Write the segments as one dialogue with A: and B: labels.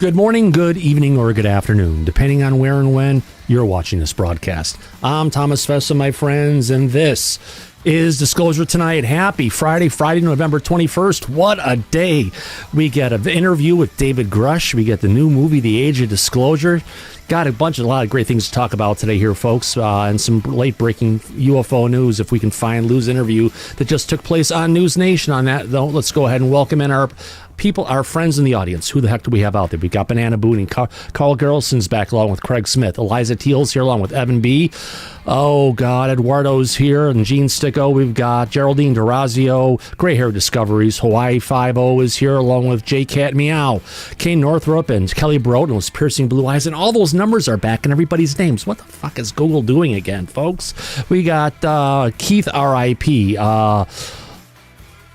A: Good morning, good evening, or good afternoon, depending on where and when you're watching this broadcast. I'm Thomas Fessler, my friends, and this is Disclosure Tonight. Happy Friday, November 21st. What a day. We get an interview with David Grusch. We get the new movie, The Age of Disclosure. Got a lot of great things to talk about today here, folks, and some late-breaking UFO news, if we can find Lou's interview that just took place on News Nation. On that, though, let's go ahead and welcome in our people, our friends in the audience. Who the heck do we have out there? We got Banana Boone and Carl Gerlson's back along with Craig Smith. Eliza Teal's here along with Evan B. Oh, God, Eduardo's here, and Gene Sticco. We've got Geraldine Durazio, Gray Hair Discoveries. Hawaii 5-0 is here along with J Cat Meow. Kane Northrup and Kelly Broden with Piercing Blue Eyes, and all those numbers are back in everybody's names. What the fuck is Google doing again, folks? We got Keith R.I.P.,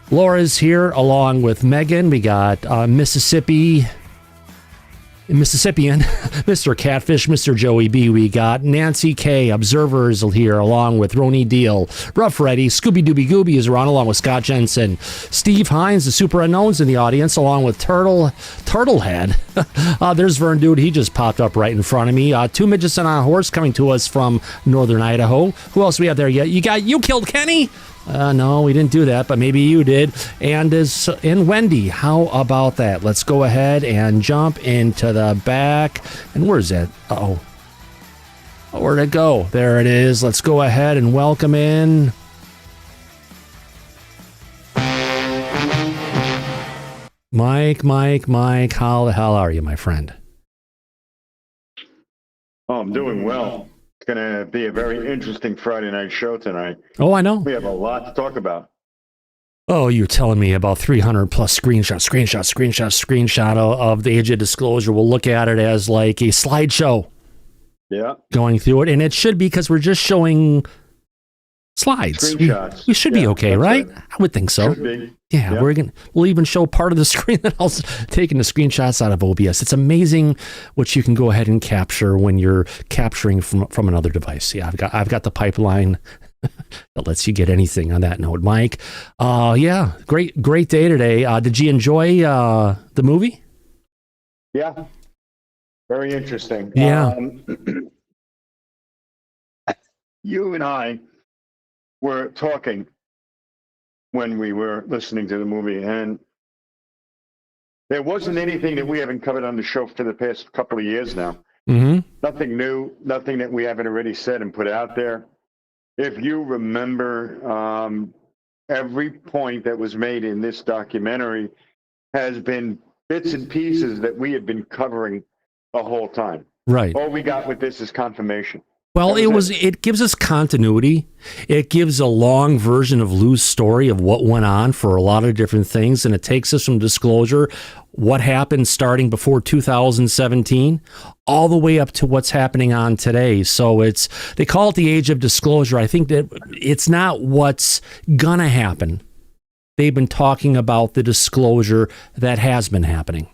A: Laura's here along with Megan. We got Mississippian, Mr. Catfish, Mr. Joey B. We got Nancy K. Observers here along with Roni Deal. Rough Reddy, Scooby Dooby Gooby is around along with Scott Jensen. Steve Hines, the Super Unknowns in the audience along with Turtlehead. There's Vern Dude. He just popped up right in front of me. Two Midgets on a Horse coming to us from Northern Idaho. Who else we have there yet? You killed Kenny? No, we didn't do that, but maybe you did. And Wendy, how about that? Let's go ahead and jump into the back. And where's that? Uh-oh. Where'd it go? There it is. Let's go ahead and welcome in Mike. How the hell are you, my friend?
B: Oh, I'm doing well. It's going to be a very interesting Friday night show tonight.
A: Oh, I know.
B: We have a lot to talk about.
A: Oh, you're telling me about 300 plus screenshot of the Age of Disclosure. We'll look at it as like a slideshow.
B: Yeah.
A: Going through it. And it should be because we're just showing slides.
B: Screenshots.
A: We should be okay, right? I would think so.
B: Should be.
A: Yeah, we'll even show part of the screen that I was taking the screenshots out of OBS. It's amazing what you can go ahead and capture when you're capturing from another device. Yeah, I've got the pipeline that lets you get anything on that note. Mike, yeah, great day today. Did you enjoy the movie?
B: Yeah, very interesting.
A: Yeah.
B: You and I were talking when we were listening to the movie, and there wasn't anything that we haven't covered on the show for the past couple of years now.
A: Mm-hmm.
B: Nothing new, nothing that we haven't already said and put out there. If you remember, every point that was made in this documentary has been bits and pieces that we had been covering the whole time.
A: Right.
B: All we got with this is confirmation.
A: Well, it gives us continuity. It gives a long version of Lou's story of what went on for a lot of different things, and it takes us from Disclosure, what happened starting before 2017, all the way up to what's happening on today. So they call it the Age of Disclosure. I think that it's not what's gonna happen. They've been talking about the disclosure that has been happening.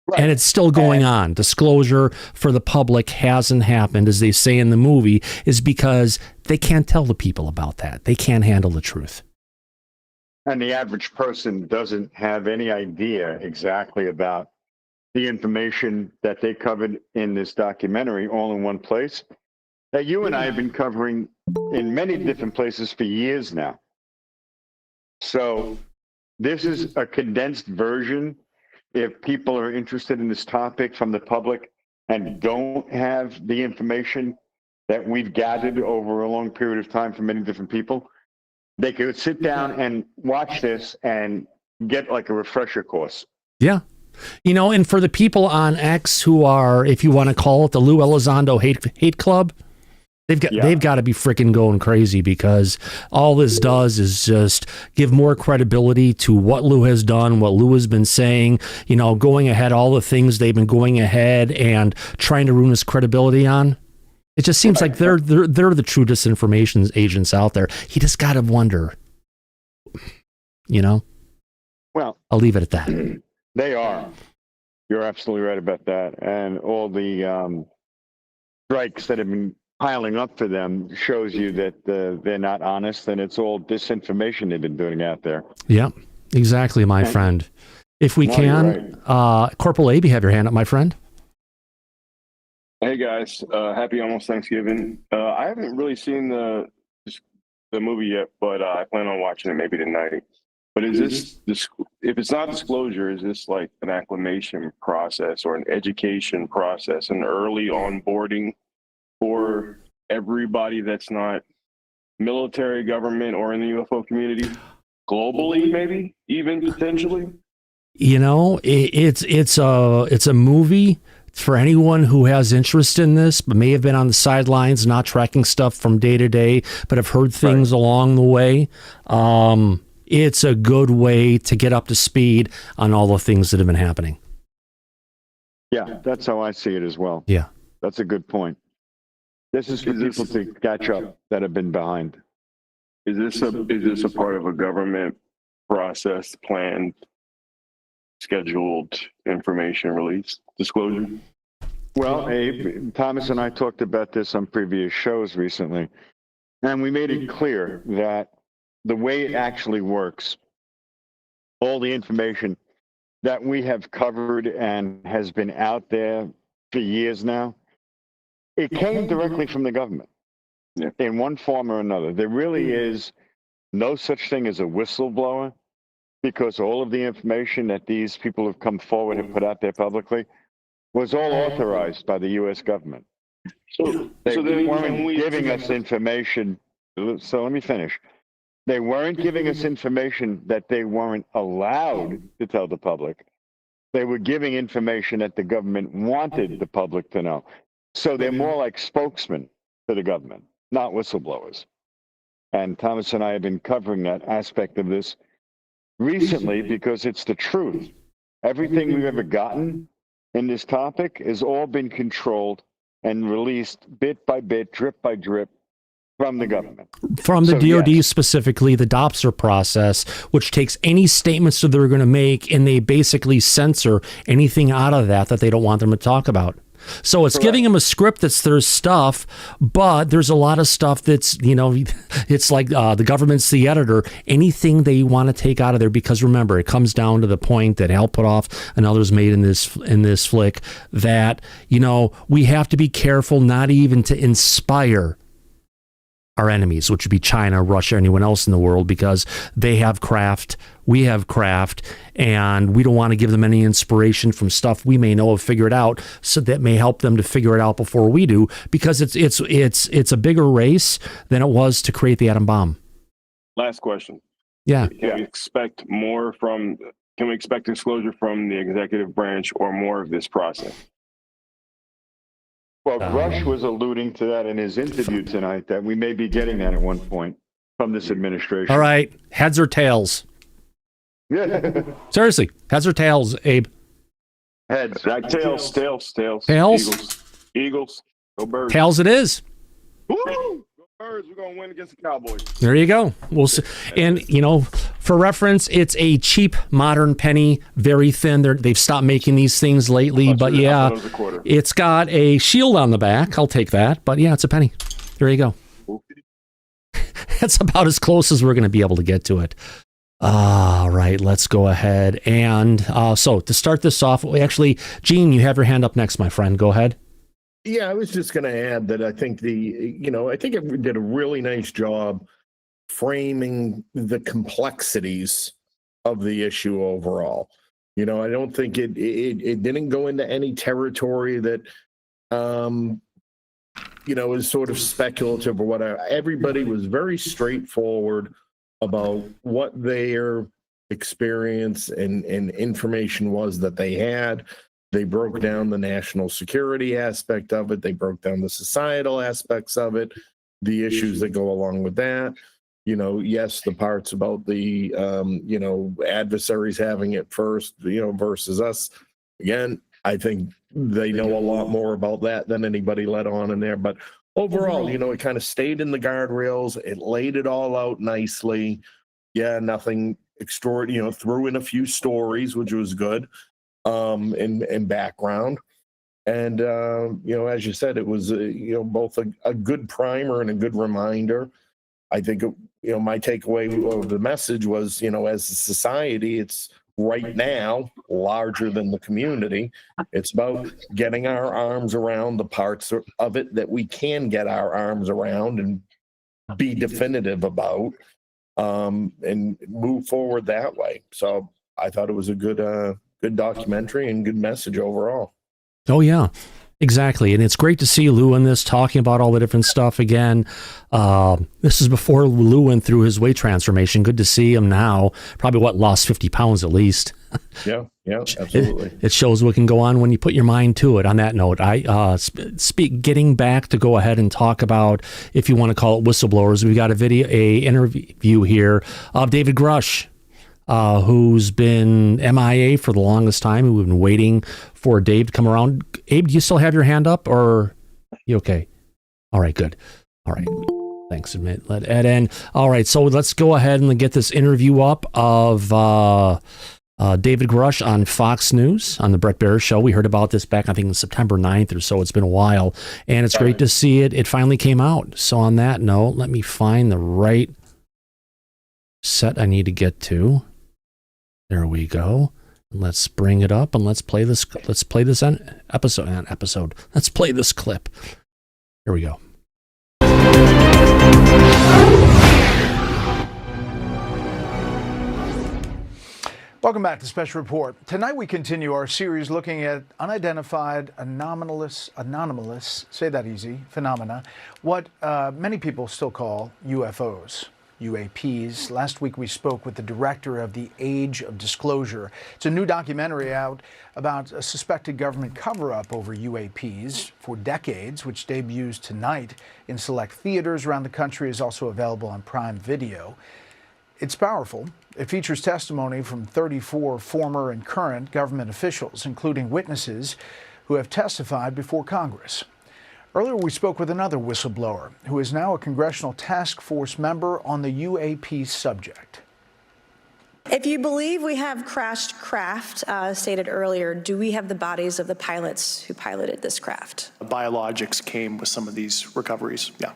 A: Right. And it's still going on. Disclosure for the public hasn't happened, as they say in the movie, is because they can't tell the people about that. They can't handle the truth.
B: And the average person doesn't have any idea exactly about the information that they covered in this documentary all in one place that you and I have been covering in many different places for years now. So this is a condensed version. If people are interested in this topic from the public and don't have the information that we've gathered over a long period of time from many different people, they could sit down and watch this and get like a refresher course.
A: Yeah. And for the people on X who are, if you want to call it the Lou Elizondo hate club, they've got to be freaking going crazy, because all this does is just give more credibility to what Lou has done, what Lou has been saying, going ahead, all the things they've been going ahead and trying to ruin his credibility on. It just seems like they're the true disinformation agents out there. You just got to wonder, Well, I'll leave it at that.
B: They are. You're absolutely right about that. And all the strikes that have been piling up for them shows you that they're not honest, and it's all disinformation they've been doing out there.
A: Yeah, exactly, my friend. if we can. Right. Corporal Abe, you have your hand up, my friend.
C: Hey guys, happy almost Thanksgiving. I haven't really seen the movie yet, but I plan on watching it maybe tonight. But is this, if it's not disclosure, is this like an acclimation process or an education process, an early onboarding for everybody that's not military, government, or in the UFO community, globally, maybe even potentially?
A: You know, it's a movie for anyone who has interest in this, but may have been on the sidelines, not tracking stuff from day to day, but have heard things along the way. It's a good way to get up to speed on all the things that have been happening.
B: Yeah, that's how I see it as well.
A: Yeah.
B: That's a good point. This is for people to catch up that have been behind.
C: Is this a part of a government process, planned, scheduled information release, disclosure?
B: Well, Abe, Thomas and I talked about this on previous shows recently, and we made it clear that the way it actually works, all the information that we have covered and has been out there for years now, it came directly from the government in one form or another. There really is no such thing as a whistleblower, because all of the information that these people have come forward and put out there publicly was all authorized by the U.S. government. They weren't giving us information. So let me finish. They weren't giving us information that they weren't allowed to tell the public. They were giving information that the government wanted the public to know. So they're more like spokesmen for the government, not whistleblowers. And Thomas and I have been covering that aspect of this recently because it's the truth. Everything we've ever gotten in this topic has all been controlled and released bit by bit, drip by drip, from the government.
A: From the DOD specifically, the DOPSR process, which takes any statements that they're going to make and they basically censor anything out of that they don't want them to talk about. So it's giving them a script that's their stuff, but there's a lot of stuff that's, you know, it's like the government's the editor, anything they want to take out of there, because remember, it comes down to the point that Al put off and others made in this flick that, you know, we have to be careful not even to inspire our enemies, which would be China, Russia, anyone else in the world, because they have craft, we have craft, and we don't want to give them any inspiration from stuff we may know have figured out, so that may help them to figure it out before we do, because it's a bigger race than it was to create the atom bomb.
C: Last question.
A: Yeah.
C: Can we expect more from? Can we expect disclosure from the executive branch or more of this process?
B: Well, Grusch was alluding to that in his interview tonight, that we may be getting that at one point from this administration.
A: All right. Heads or tails?
B: Yeah.
A: Seriously. Heads or tails, Abe?
C: Heads. Tails. Tails.
A: Tails?
C: Eagles. Go Birds.
A: Tails it is.
C: Woo! Go Birds. We're going to win against the Cowboys.
A: There you go. We'll see. And, you know, for reference, it's a cheap modern penny, very thin. They've stopped making these things lately, but yeah, it's got a shield on the back. I'll take that. But yeah, it's a penny. There you go. That's about as close as we're going to be able to get to it. All right, let's go ahead. And so to start this off, actually, Gene, you have your hand up next, my friend. Go ahead.
D: Yeah, I was just going to add that I think I think it did a really nice job framing the complexities of the issue overall. You know, I don't think it didn't go into any territory that, is sort of speculative or whatever. Everybody was very straightforward about what their experience and information was that they had. They broke down the national security aspect of it. They broke down the societal aspects of it, the issues that go along with that. You know, yes, the parts about the, adversaries having it first, versus us. Again, I think they know a lot more about that than anybody let on in there. But overall, it kind of stayed in the guardrails. It laid it all out nicely. Yeah, nothing extraordinary, threw in a few stories, which was good. In background, and as you said, it was both a good primer and a good reminder. I think my takeaway of the message was, as a society, it's right now larger than the community. It's about getting our arms around the parts of it that we can get our arms around and be definitive about, and move forward that way. So I thought it was a good documentary and good message overall.
A: Oh, yeah. Exactly. And it's great to see Lou in this, talking about all the different stuff again. This is before Lou went through his weight transformation. Good to see him now. Probably, lost 50 pounds at least.
D: Yeah, absolutely.
A: It shows what can go on when you put your mind to it. On that note, getting back to go ahead and talk about, if you want to call it whistleblowers, we got a interview here of David Grusch, who's been MIA for the longest time. We've been waiting for Dave to come around. Abe, do you still have your hand up, or you okay? All right, good. All right. Thanks. Let Ed in. All right, so let's go ahead and get this interview up of David Grusch on Fox News on the Brett Baer Show. We heard about this back, I think, on September 9th or so. It's been a while, and it's great to see it. It finally came out. So on that note, let me find the right set I need to get to. There we go. Let's bring it up and let's play this. Let's play this episode. Let's play this clip. Here we go.
E: Welcome back to Special Report. Tonight we continue our series looking at unidentified, anomalous, say that easy, phenomena, what many people still call UFOs. UAPs. Last week we spoke with the director of The Age of Disclosure. It's a new documentary out about a suspected government cover-up over UAPs for decades, which debuts tonight in select theaters around the country, is also available on Prime Video. It's powerful. It features testimony from 34 former and current government officials, including witnesses who have testified before Congress. Earlier, we spoke with another whistleblower who is now a congressional task force member on the UAP subject.
F: If you believe we have crashed craft, stated earlier, do we have the bodies of the pilots who piloted this craft?
G: Biologics came with some of these recoveries, yeah.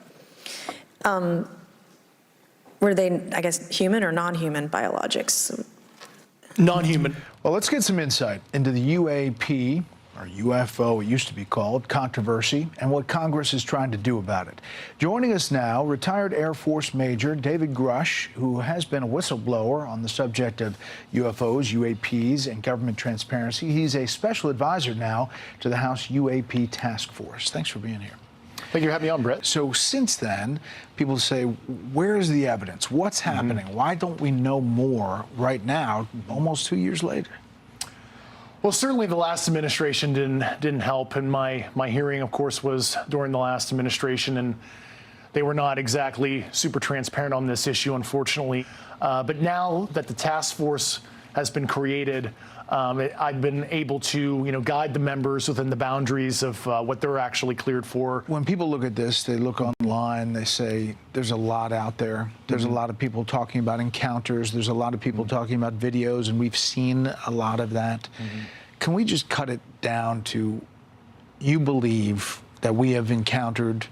F: Were they, I guess, human or non-human biologics?
G: Non-human.
E: Well, let's get some insight into the UAP, or UFO, it used to be called, controversy, and what Congress is trying to do about it. Joining us now, retired Air Force Major David Grusch, who has been a whistleblower on the subject of UFOs, UAPs, and government transparency. He's a special advisor now to the House UAP Task Force. Thanks for being here.
G: Thank you for having me on, Brett.
E: So since then, people say, where is the evidence? What's happening? Why don't we know more right now, almost 2 years later?
G: Well, certainly the last administration didn't help, and my hearing, of course, was during the last administration, and they were not exactly super transparent on this issue, unfortunately. But now that the task force has been created, I've been able to, guide the members within the boundaries of what they're actually cleared for.
E: When people look at this, they look online, they say, there's a lot out there. There's a lot of people talking about encounters. There's a lot of people talking about videos, and we've seen a lot of that. Can we just cut it down to, you believe that we have encountered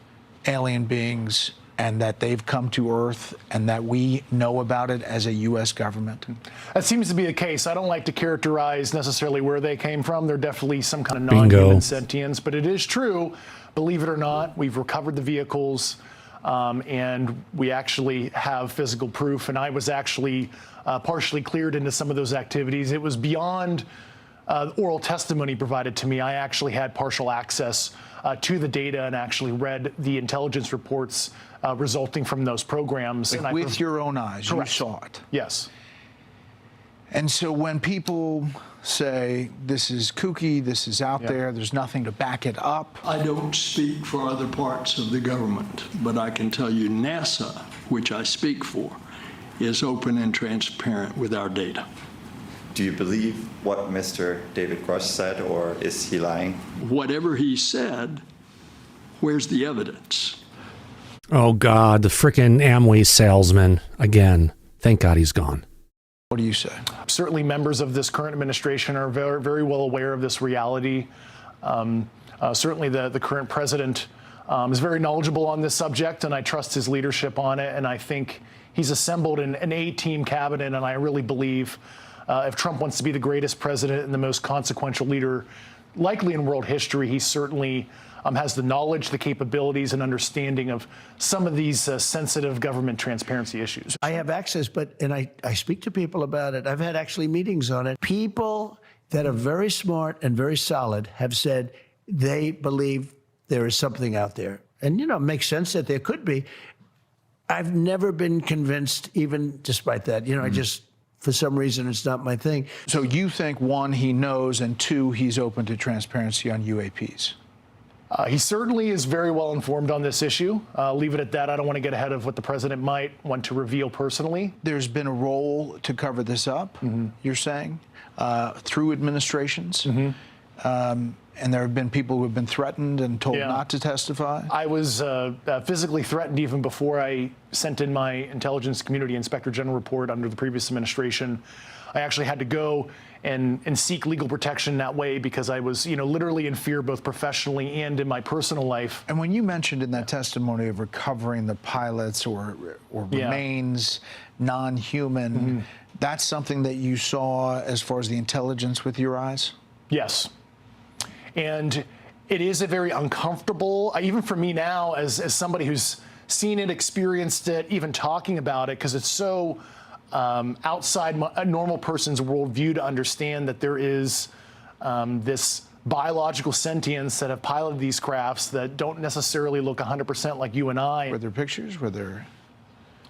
E: alien beings and that they've come to Earth and that we know about it as a U.S. government?
G: That seems to be the case. I don't like to characterize necessarily where they came from. They're definitely some kind of non-human sentience, but it is true, believe it or not, we've recovered the vehicles, and we actually have physical proof, and I was actually partially cleared into some of those activities. It was beyond oral testimony provided to me. I actually had partial access to the data and actually read the intelligence reports resulting from those programs.
E: Like with your own eyes,
G: Correct.
E: You saw it.
G: Yes.
E: And so when people say this is kooky, this is out there, there's nothing to back it up.
H: I don't speak for other parts of the government, but I can tell you NASA, which I speak for, is open and transparent with our data.
I: Do you believe what Mr. David Grusch said, or is he lying?
H: Whatever he said, where's the evidence?
A: Oh, God, the frickin' Amway salesman again. Thank God he's gone.
E: What do you say?
G: Certainly members of this current administration are very, very well aware of this reality. Certainly the current president is very knowledgeable on this subject, and I trust his leadership on it, and I think he's assembled an A-team cabinet, and I really believe If Trump wants to be the greatest president and the most consequential leader likely in world history, he certainly has the knowledge, the capabilities, and understanding of some of these sensitive government transparency issues.
J: I have access, and I speak to people about it. I've had actually meetings on it. People that are very smart and very solid have said they believe there is something out there. And, it makes sense that there could be. I've never been convinced, even despite that. I just, for some reason, it's not my thing.
E: So you think, one, he knows, and two, he's open to transparency on UAPs?
G: He certainly is very well informed on this issue. Leave it at that. I don't want to get ahead of what the president might want to reveal personally.
E: There's been a role to cover this up, you're saying, through administrations. And there have been people who have been threatened and told not to testify?
G: I was physically threatened even before I sent in my Intelligence Community Inspector General report under the previous administration. I actually had to go and seek legal protection that way because I was, literally in fear both professionally and in my personal life.
E: And when you mentioned in that testimony of recovering the pilots or remains non-human, that's something that you saw as far as the intelligence with your eyes?
G: Yes. And it is a very uncomfortable, even for me now, as somebody who's seen it, experienced it, even talking about it, because it's so outside a normal person's worldview to understand that there is this biological sentience that have piloted these crafts that don't necessarily look 100% like you and I.
E: Were there pictures? Were there?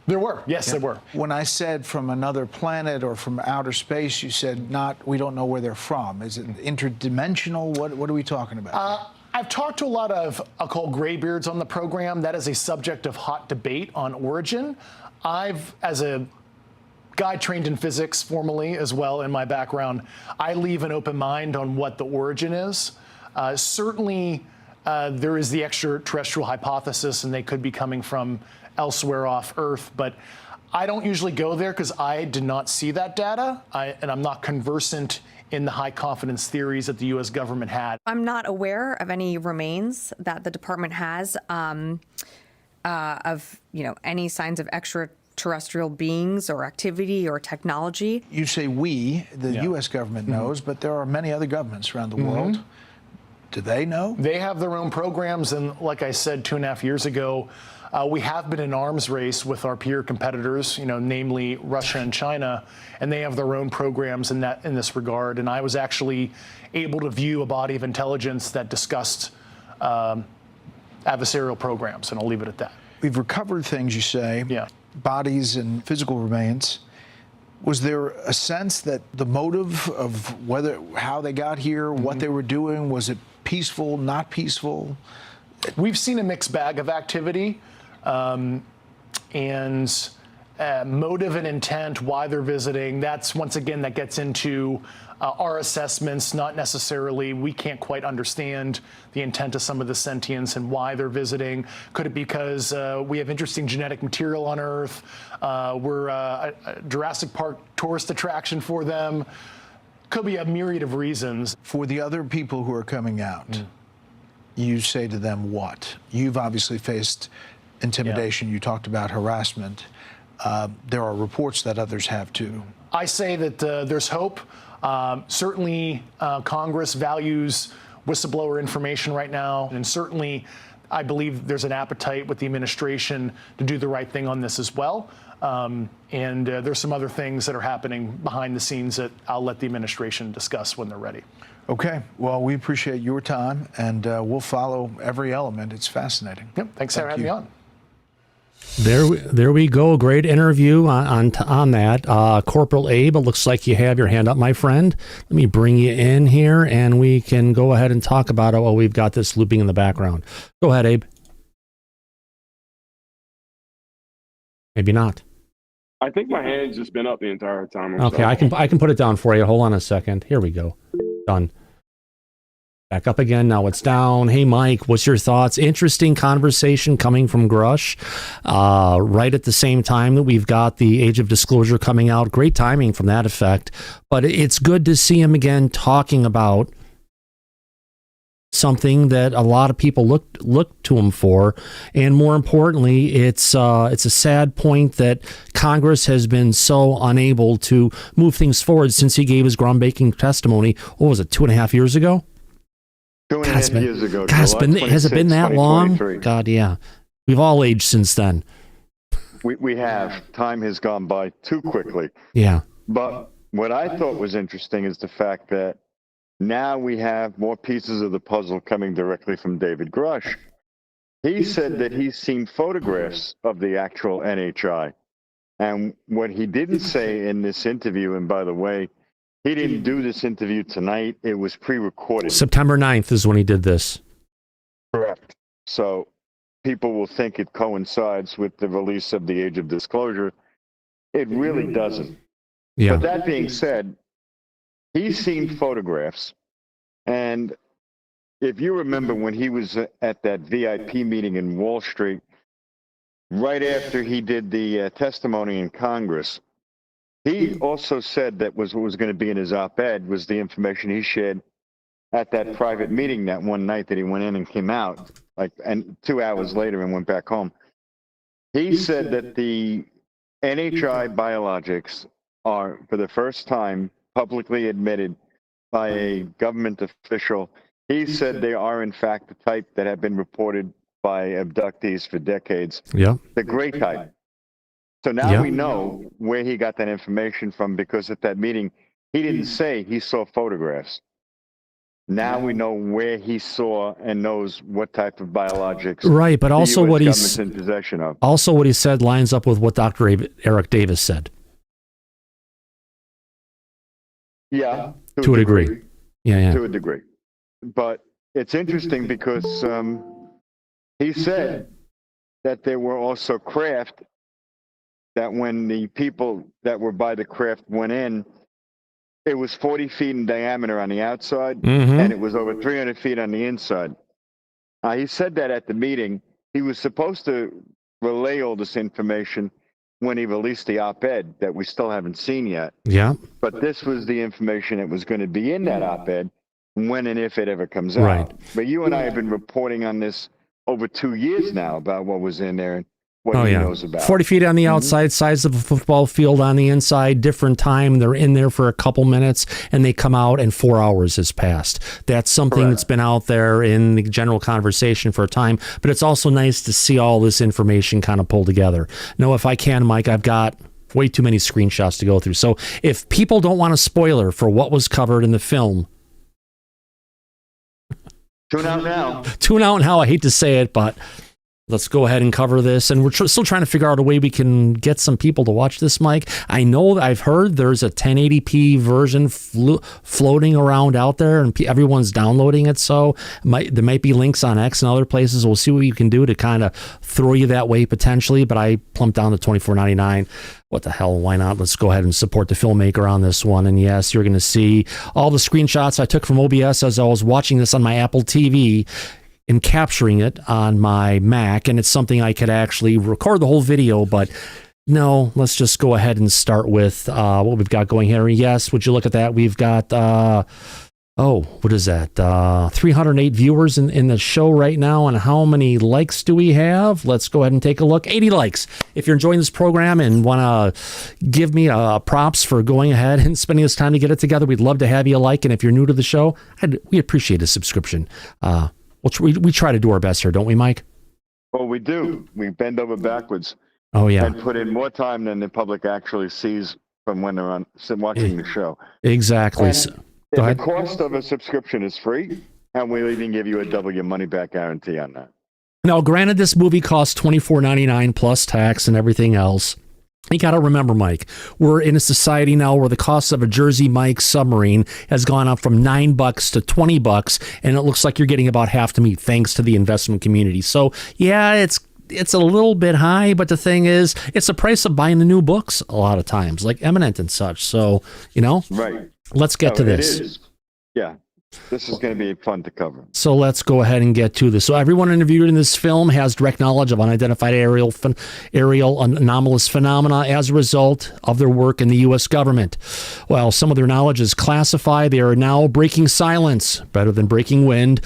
G: There were. Yes, there were.
E: When I said from another planet or from outer space, you said we don't know where they're from. Is it interdimensional? What are we talking about?
G: I've talked to a lot of, I'll call graybeards on the program. That is a subject of hot debate on origin. As a guy trained in physics formally as well in my background, I leave an open mind on what the origin is. Certainly, there is the extraterrestrial hypothesis, and they could be coming from elsewhere off Earth, but I don't usually go there because I did not see that data, and I'm not conversant in the high confidence theories that the U.S. government had.
K: I'm not aware of any remains that the department has of any signs of extraterrestrial beings or activity or technology.
E: You say we, the U.S. government knows, but there are many other governments around the world. Do they know?
G: They have their own programs, and like I said 2.5 years ago, we have been in arms race with our peer competitors, namely Russia and China, and they have their own programs in this regard. And I was actually able to view a body of intelligence that discussed adversarial programs, and I'll leave it at that.
E: We've recovered things, you say, bodies and physical remains. Was there a sense that the motive of how they got here, what they were doing, was it peaceful, not peaceful?
G: We've seen a mixed bag of activity. And motive and intent, why they're visiting, that's once again, that gets into our assessments, not necessarily, we can't quite understand the intent of some of the sentience and why they're visiting. Could it be because we have interesting genetic material on Earth? We're a Jurassic Park tourist attraction for them. Could be a myriad of reasons.
E: For the other people who are coming out, you say to them what? You've obviously faced intimidation. You talked about harassment. There are reports that others have too.
G: I say that there's hope. Certainly, Congress values whistleblower information right now, and certainly I believe there's an appetite with the administration to do the right thing on this as well. And there's some other things that are happening behind the scenes that I'll let the administration discuss when they're ready.
E: Okay. Well, we appreciate your time, and we'll follow every element. It's fascinating.
G: Yep. Thanks for having me on.
A: There we go. Great interview on that. Corporal Abe, it looks like you have your hand up, my friend. Let me bring you in here, and we can go ahead and talk about it while we've got this looping in the background. Go ahead, Abe. Maybe not.
C: I think my hand's just been up the entire time.
A: Okay, I can put it down for you. Hold on a second. Here we go. Done. Back up again. Now it's down. Hey, Mike, what's your thoughts? Interesting conversation coming from Grusch. Right at the same time that we've got the Age of Disclosure coming out. Great timing from that effect. But it's good to see him again talking about something that a lot of people look to him for. And more importantly, it's a sad point that Congress has been so unable to move things forward since he gave his groundbreaking testimony. What was it, 2.5 years ago?
B: 2.5 years ago.
A: God, has it been that long? God, yeah. We've all aged since then.
B: We have. Time has gone by too quickly.
A: Yeah.
B: But what I thought was interesting is the fact that now we have more pieces of the puzzle coming directly from David Grusch. He said that he's seen photographs of the actual NHI. And what he didn't say in this interview, and by the way, he didn't do this interview tonight, it was pre-recorded.
A: September 9th is when he did this.
B: Correct. So people will think it coincides with the release of the Age of Disclosure. It really doesn't.
A: Yeah.
B: But that being said, he's seen photographs. And if you remember when he was at that VIP meeting in Wall Street, right after he did the testimony in Congress, he also said that what was going to be in his op-ed was the information he shared at that private meeting that one night that he went in and came out, and 2 hours later and went back home. He said that the NHI biologics are, for the first time, publicly admitted by a government official. He said they are, in fact, the type that have been reported by abductees for decades.
A: Yeah.
B: The gray type. So now we know where he got that information from, because at that meeting, he didn't say he saw photographs. Now we know where he saw and knows what type of biologics.
A: Right, but also what he's
B: in possession of.
A: Also, what he said lines up with what Dr. Eric Davis said.
B: Yeah,
A: to a degree. Yeah,
B: to a degree. But it's interesting because he said that there were also craft that when the people that were by the craft went in, it was 40 feet in diameter on the outside, and it was over 300 feet on the inside. He said that at the meeting. He was supposed to relay all this information when he released the op-ed that we still haven't seen yet.
A: Yeah.
B: But this was the information that was going to be in that op-ed when and if it ever comes out.
A: Right.
B: But you and I have been reporting on this over 2 years now about what was in there and what he knows about.
A: 40 feet on the outside, size of a football field on the inside, different time. They're in there for a couple minutes, and they come out, and 4 hours has passed. That's something that's been out there in the general conversation for a time, but it's also nice to see all this information kind of pulled together. No, if I can, Mike, I've got way too many screenshots to go through. So if people don't want a spoiler for what was covered in the film,
B: tune out now.
A: Tune out now. I hate to say it, but let's go ahead and cover this. And we're still trying to figure out a way we can get some people to watch this, Mike. I know I've heard there's a 1080p version floating around out there, and everyone's downloading it. So there might be links on X and other places. We'll see what you can do to kind of throw you that way potentially. But I plumped down to $24.99. What the hell? Why not? Let's go ahead and support the filmmaker on this one. And yes, you're going to see all the screenshots I took from OBS as I was watching this on my Apple TV and capturing it on my Mac. And it's something I could actually record the whole video, but no, let's just go ahead and start with what we've got going here. Yes, would you look at that? We've got, what is that? 308 viewers in the show right now. And how many likes do we have? Let's go ahead and take a look. 80 likes. If you're enjoying this program and want to give me props for going ahead and spending this time to get it together, we'd love to have you like. And if you're new to the show, we appreciate a subscription. We try to do our best here, don't we, Mike?
B: Well, we do. We bend over backwards.
A: Oh, yeah.
B: And put in more time than the public actually sees from when they're watching the show.
A: Exactly.
B: The cost of a subscription is free, and we'll even give you a double your money back guarantee on that.
A: Now, granted, this movie costs $24.99 plus tax and everything else. You got to remember, Mike, we're in a society now where the cost of a Jersey Mike submarine has gone up from $9 to $20, and it looks like you're getting about half the meat thanks to the investment community. So, yeah, it's a little bit high, but the thing is, it's the price of buying the new books a lot of times, like Eminent and such. So,
B: right.
A: Let's get to this.
B: It is. Yeah. This is going to be fun to cover.
A: So let's go ahead and get to this. So everyone interviewed in this film has direct knowledge of unidentified aerial anomalous phenomena as a result of their work in the U.S. government. While some of their knowledge is classified, they are now breaking silence, better than breaking wind.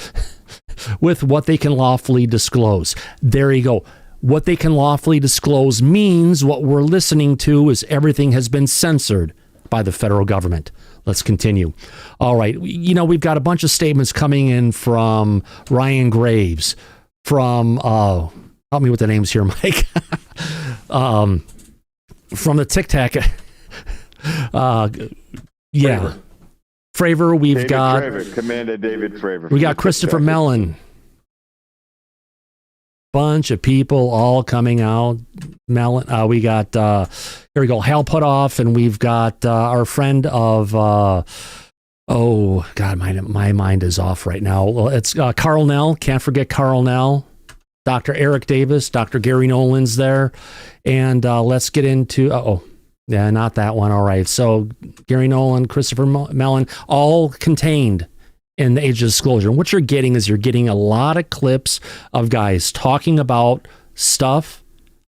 A: with what they can lawfully disclose. There you go. What they can lawfully disclose means what we're listening to is everything has been censored by the federal government. Let's continue. All right. We've got a bunch of statements coming in from Ryan Graves, from, help me with the names here, Mike. From the Tic Tac. Fravor. We've
B: David
A: got
B: Fravor, Commander David Fravor.
A: We got Christopher Mellon. Bunch of people all coming out. Mellon. We got here we go. Hal Putoff, and we've got our friend of. Oh God, my mind is off right now. Well, it's Carl Nell. Can't forget Carl Nell. Dr. Eric Davis, Dr. Gary Nolan's there, and let's get into. Yeah, not that one. All right. So Gary Nolan, Christopher Mellon, all contained in the Age of Disclosure. And what you're getting is a lot of clips of guys talking about stuff,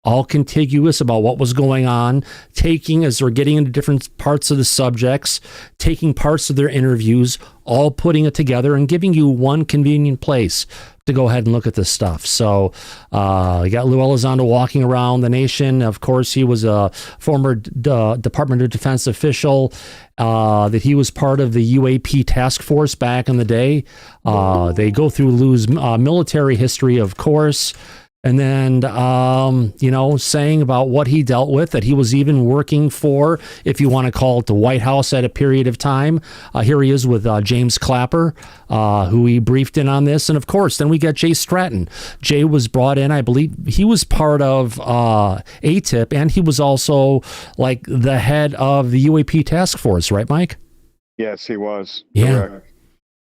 A: all contiguous about what was going on, as we're getting into different parts of the subjects, taking parts of their interviews, all putting it together and giving you one convenient place to go ahead and look at this stuff. So you got Lou Elizondo walking around the nation. Of course, he was a former Department of Defense official, that he was part of the UAP task force back in the day. They go through Lou's military history, of course. And then, saying about what he dealt with, that he was even working for, if you want to call it the White House at a period of time. Here he is with James Clapper, who he briefed in on this. And of course, then we got Jay Stratton. Jay was brought in, I believe he was part of ATIP, and he was also like the head of the UAP task force, right, Mike?
B: Yes, he was.
A: Yeah.
B: Correct.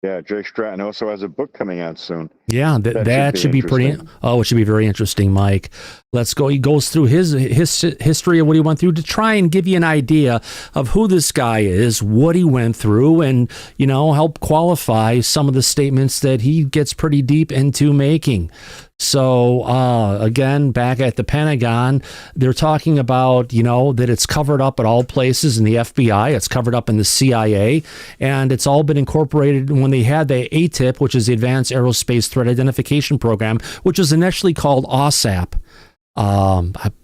B: Yeah, Jay Stratton also has a book coming out soon.
A: Yeah, that should be pretty. Oh, it should be very interesting, Mike. Let's go. He goes through his history of what he went through to try and give you an idea of who this guy is, what he went through, and help qualify some of the statements that he gets pretty deep into making. So again, back at the Pentagon, they're talking about, that it's covered up at all places in the FBI, it's covered up in the CIA, and it's all been incorporated when they had the ATIP, which is the Advanced Aerospace Threat Identification Program, which was initially called OSAP.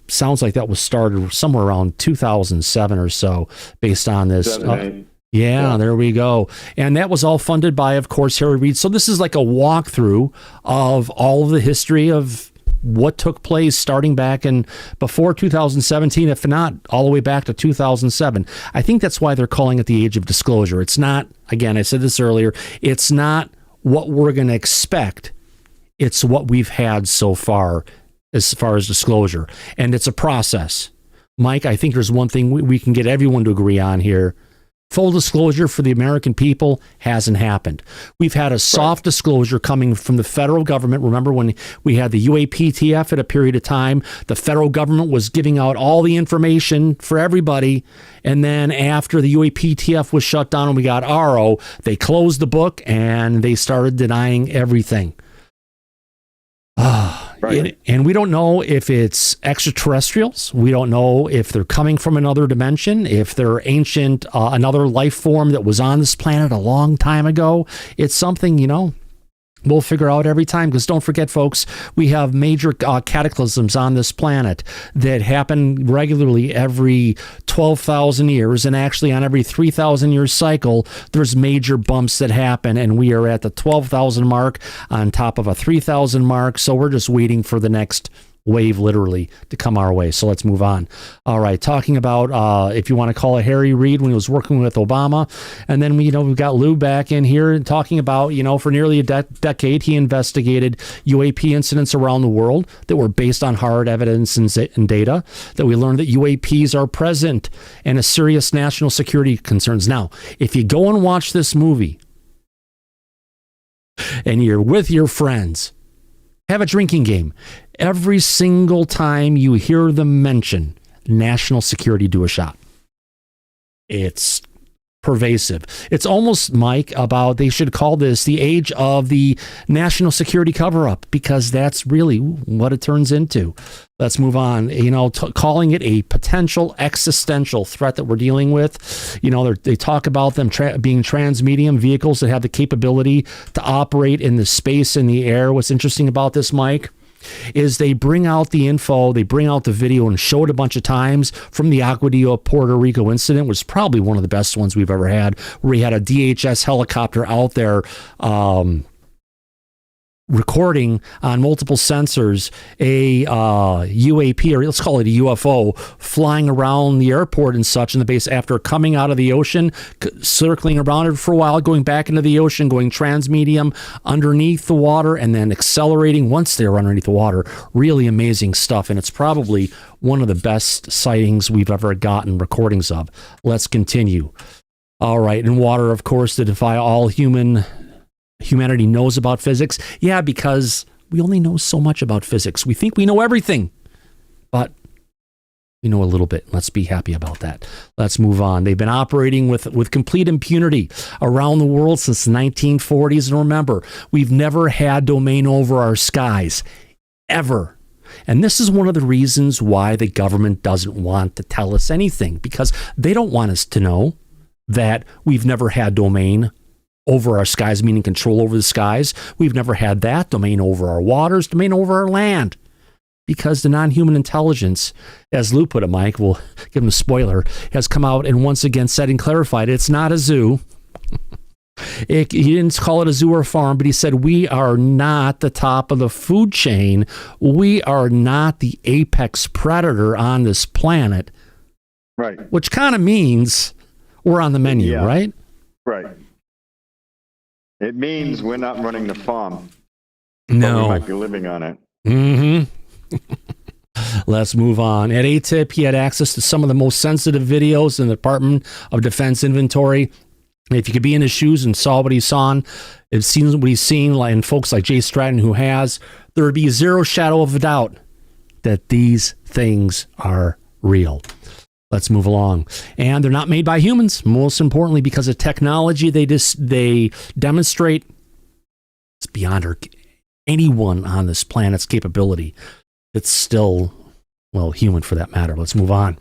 A: Sounds like that was started somewhere around 2007 or so, based on this. Yeah, there we go. And that was all funded by, of course, Harry Reid. So this is like a walkthrough of all of the history of what took place starting back in before 2017, if not all the way back to 2007. I think that's why they're calling it the Age of Disclosure. It's not, again, I said this earlier, it's not what we're going to expect. It's what we've had so far as disclosure. And it's a process. Mike, I think there's one thing we can get everyone to agree on here. Full disclosure for the American people hasn't happened. We've had a soft disclosure coming from the federal government. Remember when we had the UAPTF at a period of time, the federal government was giving out all the information for everybody. And then after the UAPTF was shut down and we got RO, they closed the book and they started denying everything. Right. And we don't know if it's extraterrestrials. We don't know if they're coming from another dimension, if they're ancient, another life form that was on this planet a long time ago. It's something, we'll figure out every time, because don't forget, folks, we have major cataclysms on this planet that happen regularly every 12,000 years, and actually on every 3,000 year cycle, there's major bumps that happen, and we are at the 12,000 mark on top of a 3,000 mark, so we're just waiting for the next wave literally to come our way. So let's move on. All right, talking about if you want to call it Harry Reid when he was working with Obama, and then we've got Lou back in here talking about for nearly a decade he investigated UAP incidents around the world that were based on hard evidence and data, that we learned that UAPs are present and a serious national security concerns. Now, if you go and watch this movie and you're with your friends, have a drinking game. Every single time you hear them mention national security, do a shot. It's pervasive. It's almost, Mike, about they should call this the age of the national security cover-up, because that's really what it turns into. Let's move on. Calling it a potential existential threat that we're dealing with. They talk about them being transmedium vehicles that have the capability to operate in the space and the air. What's interesting about this, Mike, is they bring out the info, they bring out the video and show it a bunch of times from the Aguadillo, Puerto Rico incident, which is probably one of the best ones we've ever had, where we had a DHS helicopter out there recording on multiple sensors a UAP, or let's call it a UFO, flying around the airport and such in the base after coming out of the ocean, circling around it for a while, going back into the ocean, going transmedium underneath the water, and then accelerating once they were underneath the water. Really amazing stuff, and it's probably one of the best sightings we've ever gotten recordings of. Let's continue. All right, in water, of course, to defy all humanity knows about physics. Yeah, because we only know so much about physics. We think we know everything, but we know a little bit. Let's be happy about that. Let's move on. They've been operating with complete impunity around the world since the 1940s. And remember, we've never had domain over our skies, ever. And this is one of the reasons why the government doesn't want to tell us anything, because they don't want us to know that we've never had domain over our skies, meaning control over the skies. We've never had that. Domain over our waters, domain over our land. Because the non-human intelligence, as Lou put it, Mike, we'll give him a spoiler, has come out and once again said and clarified it's not a zoo. He didn't call it a zoo or a farm, but he said we are not the top of the food chain. We are not the apex predator on this planet.
B: Right.
A: Which kind of means we're on the menu, right?
B: Right. It means we're not running the farm.
A: No.
B: We might be living on it.
A: Mm-hmm. Let's move on. At ATIP, he had access to some of the most sensitive videos in the Department of Defense inventory. If you could be in his shoes and saw what he saw, and seen what he's seen, and folks like Jay Stratton who has, there would be zero shadow of a doubt that these things are real. Let's move along. And they're not made by humans, most importantly, because of technology they demonstrate. It's beyond anyone on this planet's capability. It's still, well, human for that matter. Let's move on.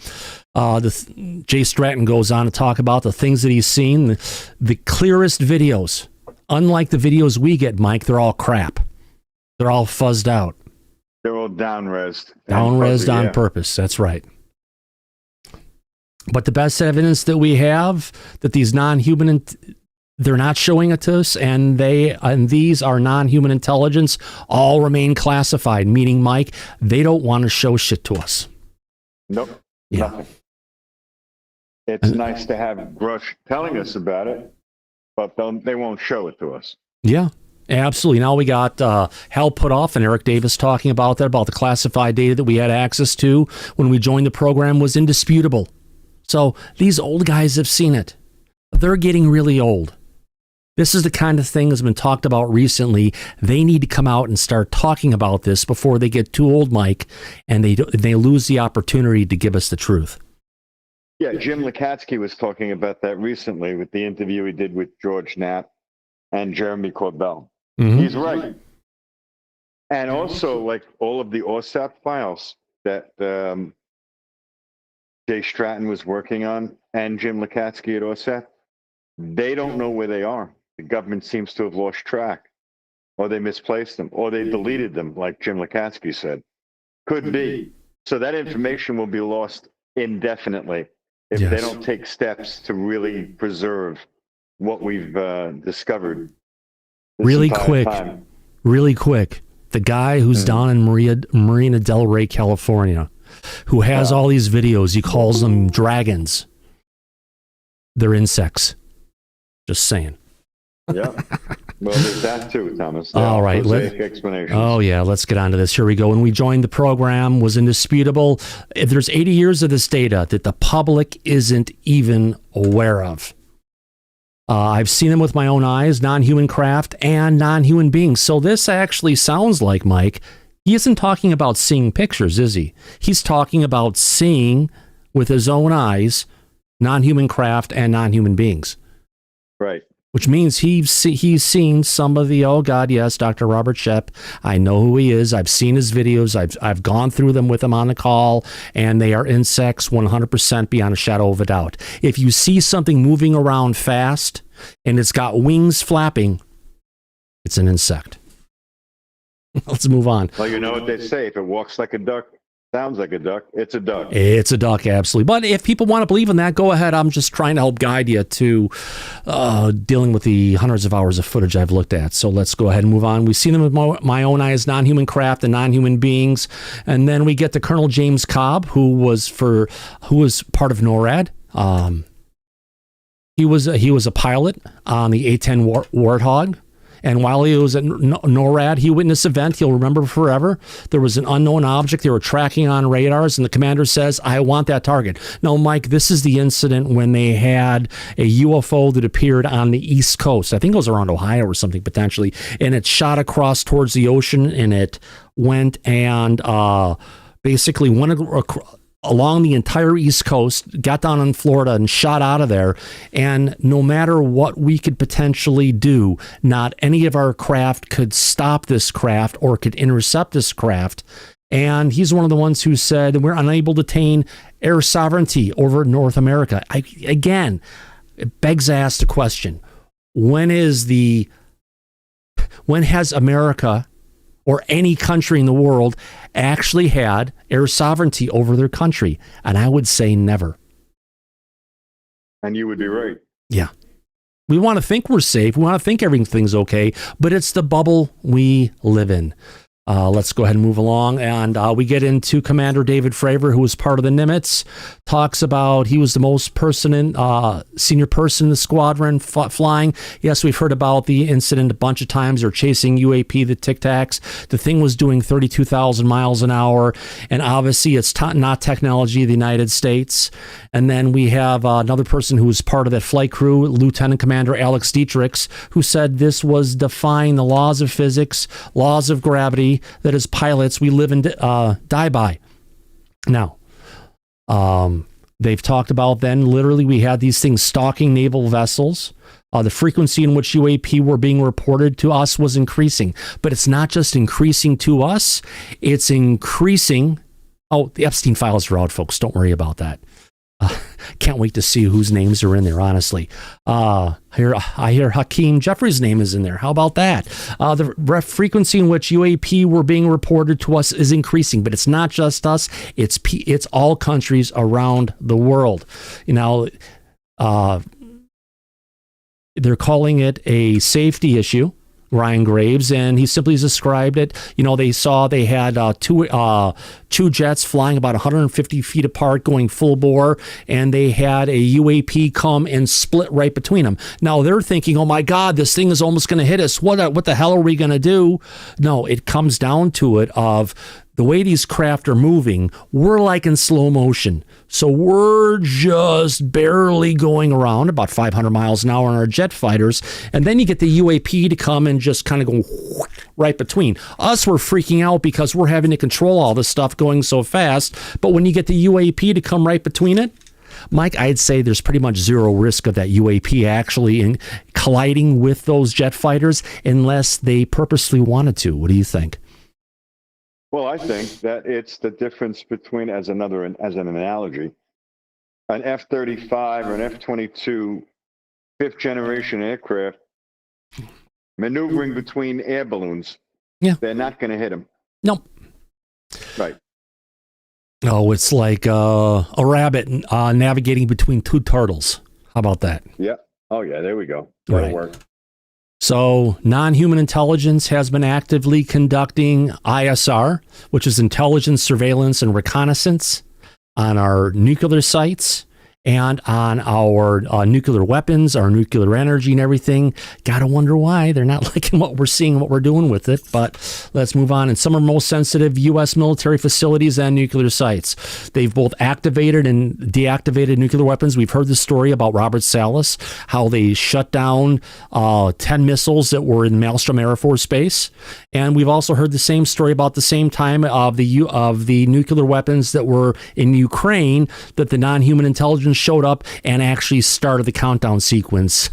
A: Jay Stratton goes on to talk about the things that he's seen, the clearest videos. Unlike the videos we get, Mike, they're all crap. They're all fuzzed out.
B: They're all down-resed.
A: Down-resed on purpose. That's right. But the best evidence that we have that these non-human, they're not showing it to us, and these are non-human intelligence, all remain classified, meaning, Mike, they don't want to show shit to us.
B: Nope.
A: Yeah.
B: Nothing. It's nice to have Grusch telling us about it, but they won't show it to us.
A: Yeah. Absolutely. Now we got Hal Putoff and Eric Davis talking about that, about the classified data that we had access to when we joined the program was indisputable. So these old guys have seen it. They're getting really old. This is the kind of thing that's been talked about recently. They need to come out and start talking about this before they get too old, Mike, and they lose the opportunity to give us the truth.
B: Yeah, Jim Lukatsky was talking about that recently with the interview he did with George Knapp and Jeremy Corbell. Mm-hmm. He's right. And also, like all of the OSAP files that Jay Stratton was working on and Jim Lukatsky at OSAP, they don't know where they are. The government seems to have lost track, or they misplaced them, or they deleted them, like Jim Lukatsky said. Could be. So that information will be lost indefinitely if they don't take steps to really preserve what we've discovered.
A: Really quick. The guy who's down in Marina Del Rey, California, who has all these videos, he calls them dragons. They're insects. Just saying.
B: Yeah. Well, there's that too, Thomas.
A: All right. Oh, yeah. Let's get on to this. Here we go. When we joined the program, was indisputable. There's 80 years of this data that the public isn't even aware of. I've seen them with my own eyes, non-human craft and non-human beings. So this actually sounds like, Mike, he isn't talking about seeing pictures, is he? He's talking about seeing with his own eyes non-human craft and non-human beings.
B: Right.
A: Which means he's seen some of the, oh God, yes, Dr. Robert Shepp. I know who he is. I've seen his videos. I've gone through them with him on the call, and they are insects 100% beyond a shadow of a doubt. If you see something moving around fast and it's got wings flapping, it's an insect. Let's move on.
B: Well, you know what they say. If it walks like a duck, sounds like a duck, it's a duck.
A: It's a duck, absolutely. But if people want to believe in that, go ahead. I'm just trying to help guide you to dealing with the hundreds of hours of footage I've looked at. So let's go ahead and move on. We've seen them with my own eyes, non-human craft and non-human beings. And then we get to Colonel James Cobb, who was part of NORAD. He was a pilot on the A-10 Warthog. And while he was at NORAD, he witnessed an event he'll remember forever. There was an unknown object they were tracking on radars, and the commander says, I want that target. Now, Mike, this is the incident when they had a UFO that appeared on the East Coast. I think it was around Ohio or something, potentially. And it shot across towards the ocean, and it went and basically went along the entire East Coast, got down in Florida and shot out of there. And no matter what we could potentially do, not any of our craft could stop this craft or could intercept this craft. And he's one of the ones who said we're unable to attain air sovereignty over North America. Again, it begs to ask the question, when has America or any country in the world actually had air sovereignty over their country? And I would say never.
B: And you would be right.
A: Yeah. We want to think we're safe. We want to think everything's okay, but it's the bubble we live in. Let's go ahead and move along. And we get into Commander David Fravor, who was part of the Nimitz, talks about he was the most senior person in the squadron flying. Yes, we've heard about the incident a bunch of times. They're chasing UAP, the Tic Tacs. The thing was doing 32,000 miles an hour. And obviously, it's not technology of the United States. And then we have another person who was part of that flight crew, Lieutenant Commander Alex Dietrichs, who said this was defying the laws of physics, laws of gravity, that as pilots we live and die by. Now, they've talked about then literally we had these things stalking naval vessels. The frequency in which UAP were being reported to us was increasing. But it's not just increasing to us, it's increasing. Oh, the Epstein files are out, folks. Don't worry about that. Can't wait to see whose names are in there, honestly. I hear Hakeem Jeffries' name is in there. How about that? The frequency in which UAP were being reported to us is increasing, but it's not just us. It's all countries around the world. You know, they're calling it a safety issue, Ryan Graves, and he simply described it. You know, they had two jets flying about 150 feet apart going full bore, and they had a UAP come and split right between them. Now they're thinking, oh my God, this thing is almost going to hit us. What the hell are we going to do? No, it comes down to it of the way these craft are moving, we're like in slow motion. So we're just barely going around about 500 miles an hour on our jet fighters. And then you get the UAP to come and just kind of go right between. Us, we're freaking out because we're having to control all this stuff going so fast. But when you get the UAP to come right between it, Mike, I'd say there's pretty much zero risk of that UAP actually colliding with those jet fighters unless they purposely wanted to. What do you think?
B: Well, I think that it's the difference between, as an analogy, an F-35 or an F-22 fifth generation aircraft maneuvering between air balloons.
A: Yeah.
B: They're not going to hit them.
A: Nope.
B: Right.
A: Oh, it's like a rabbit navigating between two turtles. How about that?
B: Yeah. Oh, yeah. There we go. That'll
A: Right.
B: work.
A: So non-human intelligence has been actively conducting ISR, which is intelligence, surveillance, and reconnaissance on our nuclear sites and on our nuclear weapons, our nuclear energy and everything. Gotta wonder why they're not liking what we're seeing, what we're doing with it. But let's move on. And some are most sensitive U.S. military facilities and nuclear sites. They've both activated and deactivated nuclear weapons. We've heard the story about Robert Salas, how they shut down 10 missiles that were in Maelstrom Air Force Base. And we've also heard the same story about the same time of the nuclear weapons that were in Ukraine that the non-human intelligence Russians showed up and actually started the countdown sequence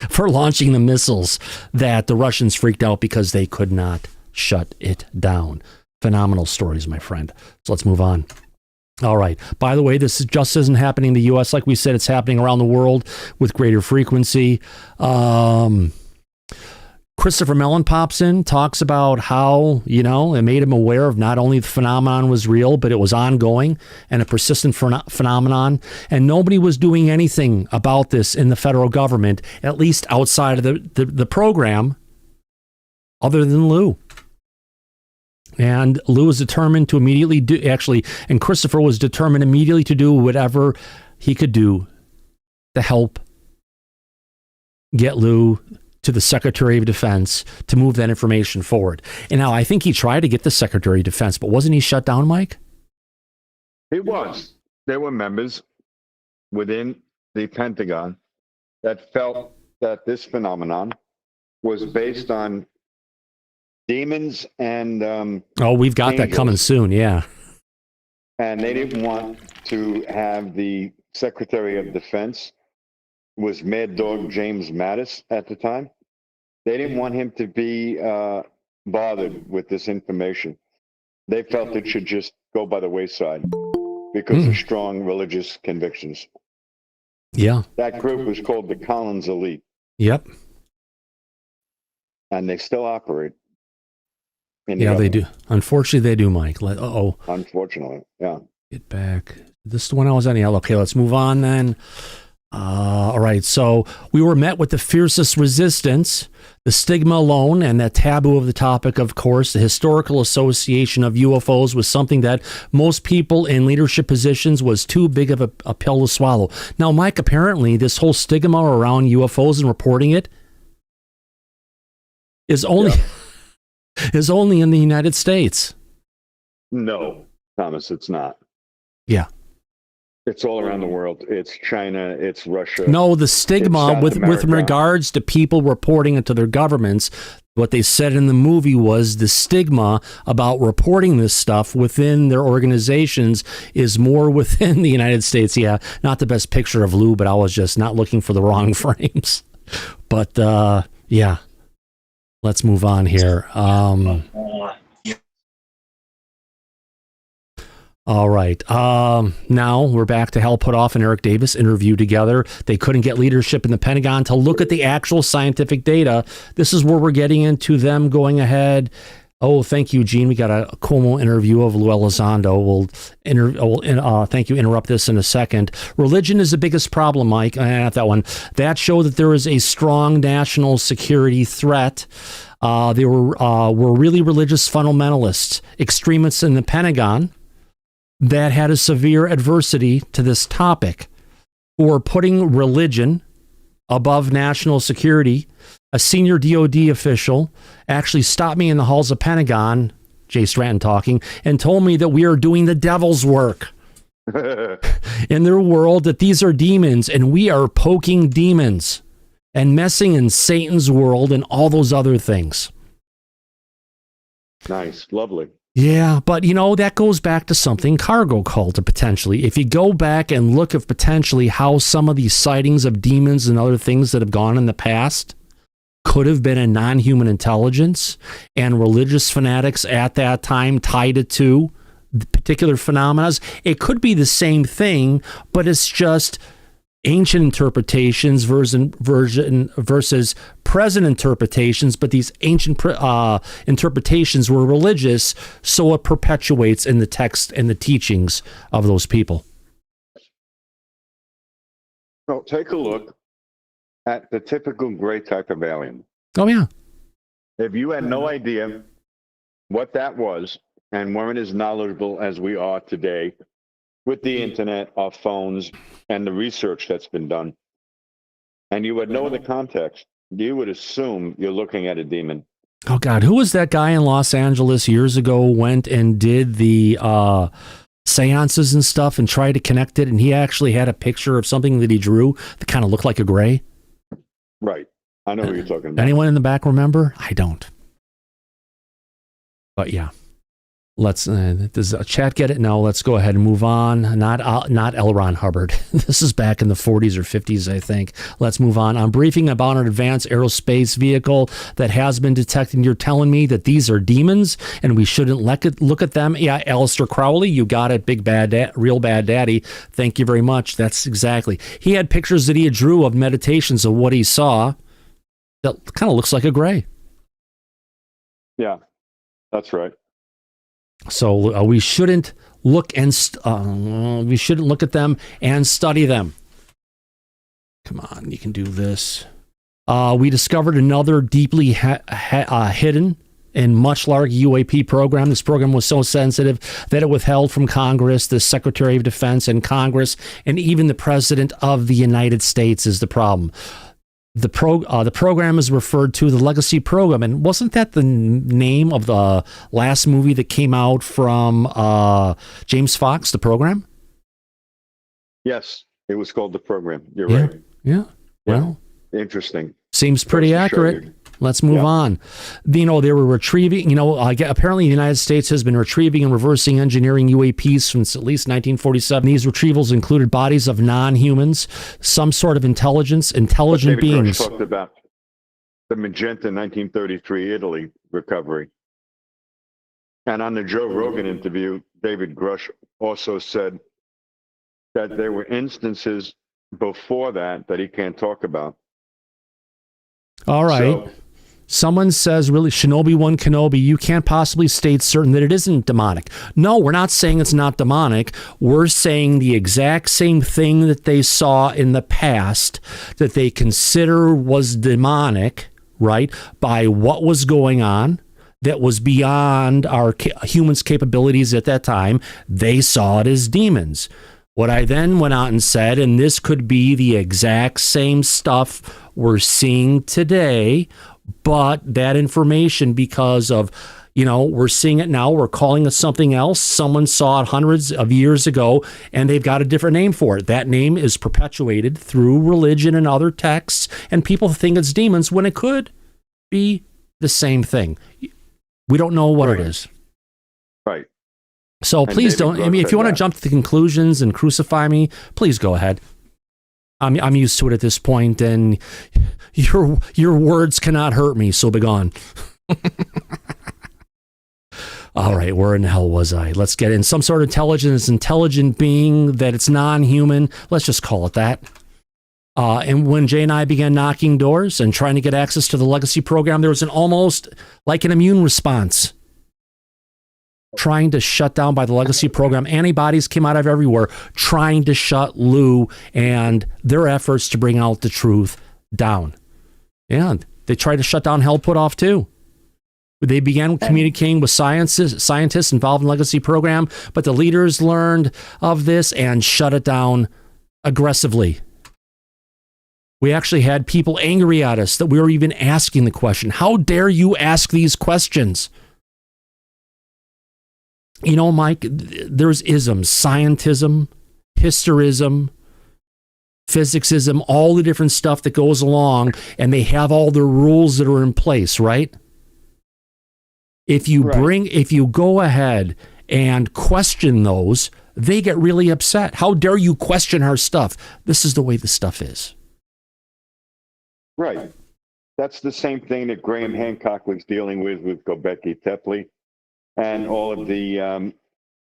A: for launching the missiles that the Russians freaked out because they could not shut it down. Phenomenal stories, my friend. So let's move on. All right. By the way, this just isn't happening in the U.S. Like we said, it's happening around the world with greater frequency. Christopher Mellon pops in, talks about how, it made him aware of not only the phenomenon was real, but it was ongoing and a persistent phenomenon. And nobody was doing anything about this in the federal government, at least outside of the program, other than Lou. And Lou was determined to immediately and Christopher was determined immediately to do whatever he could do to help get Lou to the Secretary of Defense to move that information forward. And now I think he tried to get the Secretary of Defense, but wasn't he shut down, Mike?
B: He was. There were members within the Pentagon that felt that this phenomenon was based on demons and
A: we've got
B: angels.
A: that coming soon, yeah.
B: And they didn't want to have the Secretary of Defense was Mad Dog James Mattis at the time. They didn't want him to be bothered with this information. They felt it should just go by the wayside because of strong religious convictions.
A: Yeah.
B: That group was called the Collins Elite.
A: Yep.
B: And they still operate.
A: Yeah, they do. Unfortunately, they do, Mike.
B: Unfortunately, yeah.
A: Get back. This is the one I was on. Yeah, okay, let's move on then. All right, so we were met with the fiercest resistance, the stigma alone, and that taboo of the topic, of course. The historical association of UFOs was something that most people in leadership positions was too big of a pill to swallow. Now, Mike, apparently this whole stigma around UFOs and reporting it is only in the United States.
B: No, Thomas, it's not.
A: Yeah.
B: It's all around the world. It's China. It's Russia.
A: No, the stigma with regards to people reporting it to their governments, what they said in the movie was the stigma about reporting this stuff within their organizations is more within the United States. Yeah, not the best picture of Lou, but I was just not looking for the wrong frames. But yeah, let's move on here. All right. Now we're back to Hal Puthoff and Eric Davis interview together. They couldn't get leadership in the Pentagon to look at the actual scientific data. This is where we're getting into them going ahead. Oh, thank you, Gene. We got a Como interview of Lou Elizondo. Thank you. Interrupt this in a second. Religion is the biggest problem, Mike. Not that one. That showed that there is a strong national security threat. They were really religious fundamentalists, extremists in the Pentagon that had a severe adversity to this topic, who are putting religion above national security. A senior DOD official actually stopped me in the halls of Pentagon, Jay Stratton talking, and told me that we are doing the devil's work in their world, that these are demons and we are poking demons and messing in Satan's world and all those other things.
B: Nice. Lovely.
A: Yeah, but that goes back to something cargo cult potentially. If you go back and look at potentially how some of these sightings of demons and other things that have gone in the past could have been a non-human intelligence, and religious fanatics at that time tied it to the particular phenomena, it could be the same thing, but it's just ancient interpretations versus present interpretations, but these ancient interpretations were religious, so it perpetuates in the text and the teachings of those people.
B: Well, take a look at the typical gray type of alien.
A: Oh, yeah.
B: If you had no idea what that was and weren't as knowledgeable as we are today with the internet, our phones, and the research that's been done, and you would know the context, you would assume you're looking at a demon.
A: Oh, God. Who was that guy in Los Angeles years ago went and did the seances and stuff and tried to connect it, and he actually had a picture of something that he drew that kind of looked like a gray?
B: Right. I know what you're talking about.
A: Anyone in the back remember? I don't. But yeah. Let's does chat get it? No. Let's go ahead and move on. Not L. Ron Hubbard. This is back in the 40s or 50s, I think. Let's move on. I'm briefing about an advanced aerospace vehicle that has been detected. You're telling me that these are demons and we shouldn't look at them? Yeah, Aleister Crowley, you got it. Big bad, real bad daddy. Thank you very much. That's exactly. He had pictures that he drew of meditations of what he saw. That kind of looks like a gray.
B: Yeah, that's right.
A: So we shouldn't look and we shouldn't look at them and study them. Come on, you can do this. We discovered another deeply hidden and much larger UAP program. This program was so sensitive that it withheld from Congress, the Secretary of Defense and Congress, and even the President of the United States is the problem. The program is referred to the Legacy Program, and wasn't that the name of the last movie that came out from James Fox, The Program?
B: Yes, it was called The Program. You're right.
A: Yeah. Well,
B: interesting.
A: Seems pretty accurate. Let's move on. They were retrieving, apparently the United States has been retrieving and reversing engineering UAPs since at least 1947. These retrievals included bodies of non-humans, some sort of intelligent
B: David
A: beings.
B: Grusch talked about the Magenta 1933 Italy recovery. And on the Joe Rogan interview, David Grusch also said that there were instances before that he can't talk about.
A: All right. Someone says, really, Shinobi 1 Kenobi, you can't possibly state certain that it isn't demonic. No, we're not saying it's not demonic. We're saying the exact same thing that they saw in the past that they consider was demonic, right, by what was going on that was beyond our humans' capabilities at that time. They saw it as demons. What I then went out and said, and this could be the exact same stuff we're seeing today, but that information, because of, we're seeing it now, we're calling it something else. Someone saw it hundreds of years ago, and they've got a different name for it. That name is perpetuated through religion and other texts, and people think it's demons when it could be the same thing. We don't know what it is.
B: Right.
A: So please don't. I mean, if you want to jump to the conclusions and crucify me, please go ahead. I'm used to it at this point, and your words cannot hurt me. So be gone. All right, where in the hell was I? Let's get in. Some sort of intelligent being that it's non-human. Let's just call it that. And when Jay and I began knocking doors and trying to get access to the Legacy Program, there was an almost like an immune response. Trying to shut down by the Legacy Program. Antibodies came out of everywhere, trying to shut Lou and their efforts to bring out the truth down. And they tried to shut down Hell Put Off too. They began communicating with scientists involved in the Legacy Program, but the leaders learned of this and shut it down aggressively. We actually had people angry at us that we were even asking the question. How dare you ask these questions? Mike, there's isms, scientism, historism, physicsism, all the different stuff that goes along, and they have all the rules that are in place, right? If you go ahead and question those, they get really upset. How dare you question our stuff? This is the way the stuff is.
B: Right. That's the same thing that Graham Hancock was dealing with Göbekli Tepe and all of the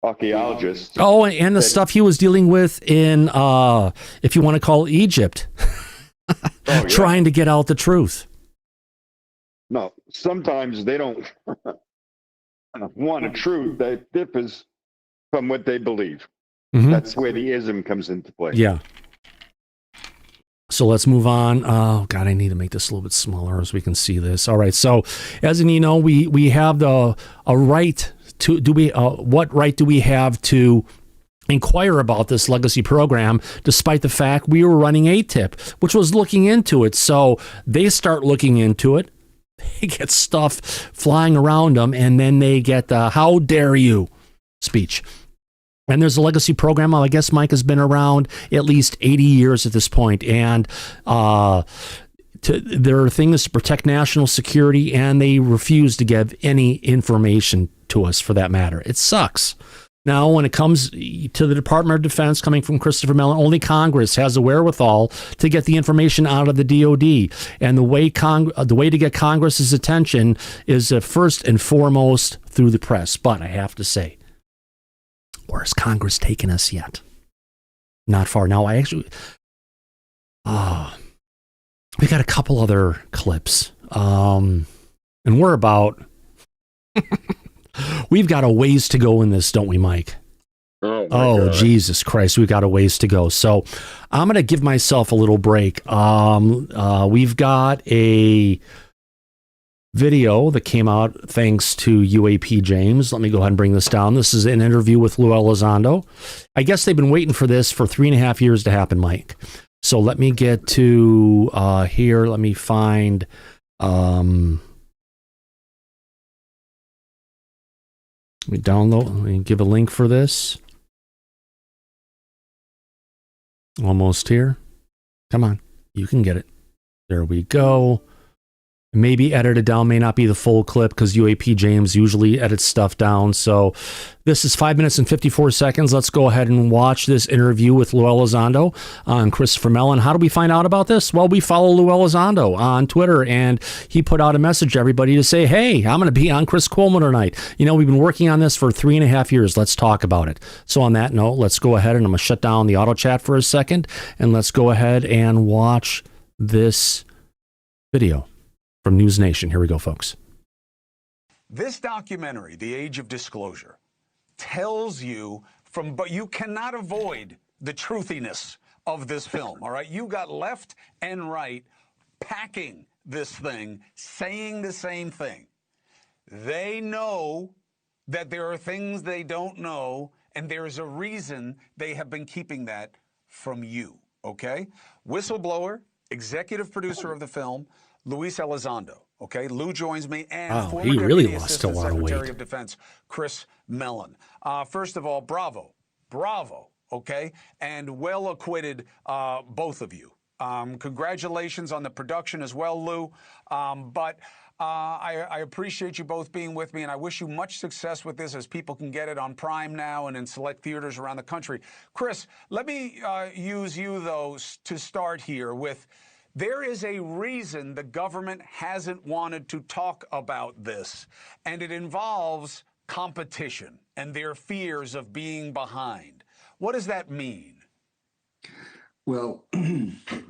B: archaeologists.
A: Oh, and the stuff he was dealing with in, if you want to call it Egypt, trying to get out the truth.
B: No, sometimes they don't want a truth that differs from what they believe. Mm-hmm. That's where the ism comes into play.
A: Yeah. So let's move on. Oh, God, I need to make this a little bit smaller so we can see this. All right. So as in, we have a right to, what right do we have to inquire about this Legacy Program, despite the fact we were running ATIP, which was looking into it. So they start looking into it. They get stuff flying around them, and then they get the "how dare you" speech. And there's a Legacy Program. I guess Mike has been around at least 80 years at this point, and there are things to protect national security, and they refuse to give any information to us for that matter. It sucks. Now, when it comes to the Department of Defense coming from Christopher Mellon, only Congress has the wherewithal to get the information out of the DOD. And the way to get Congress's attention is first and foremost through the press. But I have to say, where's Congress taken us yet? Not far. Now, we got a couple other clips. And we're about... We've got a ways to go in this, don't we, Mike? Oh, Jesus Christ, we've got a ways to go. So I'm going to give myself a little break. We've got a video that came out thanks to UAP James. Let me go ahead and bring this down. This is an interview with Lou Elizondo. I guess they've been waiting for this for 3.5 years to happen, Mike. So let me get to here. Let me find... Let me download, let me give a link for this. Almost here. Come on, you can get it. There we go. Maybe edited down, may not be the full clip because UAP James usually edits stuff down. So this is 5 minutes and 54 seconds. Let's go ahead and watch this interview with Lou Elizondo on Christopher Mellon. How do we find out about this? Well, we follow Lou Elizondo on Twitter, and he put out a message to everybody to say, hey, I'm going to be on Chris Cuomo tonight. You know, we've been working on this for 3.5 years. Let's talk about it. So on that note, let's go ahead and I'm going to shut down the auto chat for a second, and let's go ahead and watch this video from News Nation. Here we go, folks.
L: This documentary, The Age of Disclosure, tells you but you cannot avoid the truthiness of this film, all right? You got left and right packing this thing, saying the same thing. They know that there are things they don't know, and there is a reason they have been keeping that from you, okay? Whistleblower, executive producer of the film, Luis Elizondo. Okay, Lou joins me, and former
A: he really
L: Deputy
A: lost a
L: Assistant
A: lot of
L: Secretary
A: weight.
L: of Defense Chris Mellon. First of all, bravo, okay, and well acquitted, both of you. Congratulations on the production as well, Lou. I appreciate you both being with me, and I wish you much success with this as people can get it on Prime now and in select theaters around the country. Chris, let me use you, though, to start here with, there is a reason the government hasn't wanted to talk about this, and it involves competition and their fears of being behind. What does that mean?
M: Well,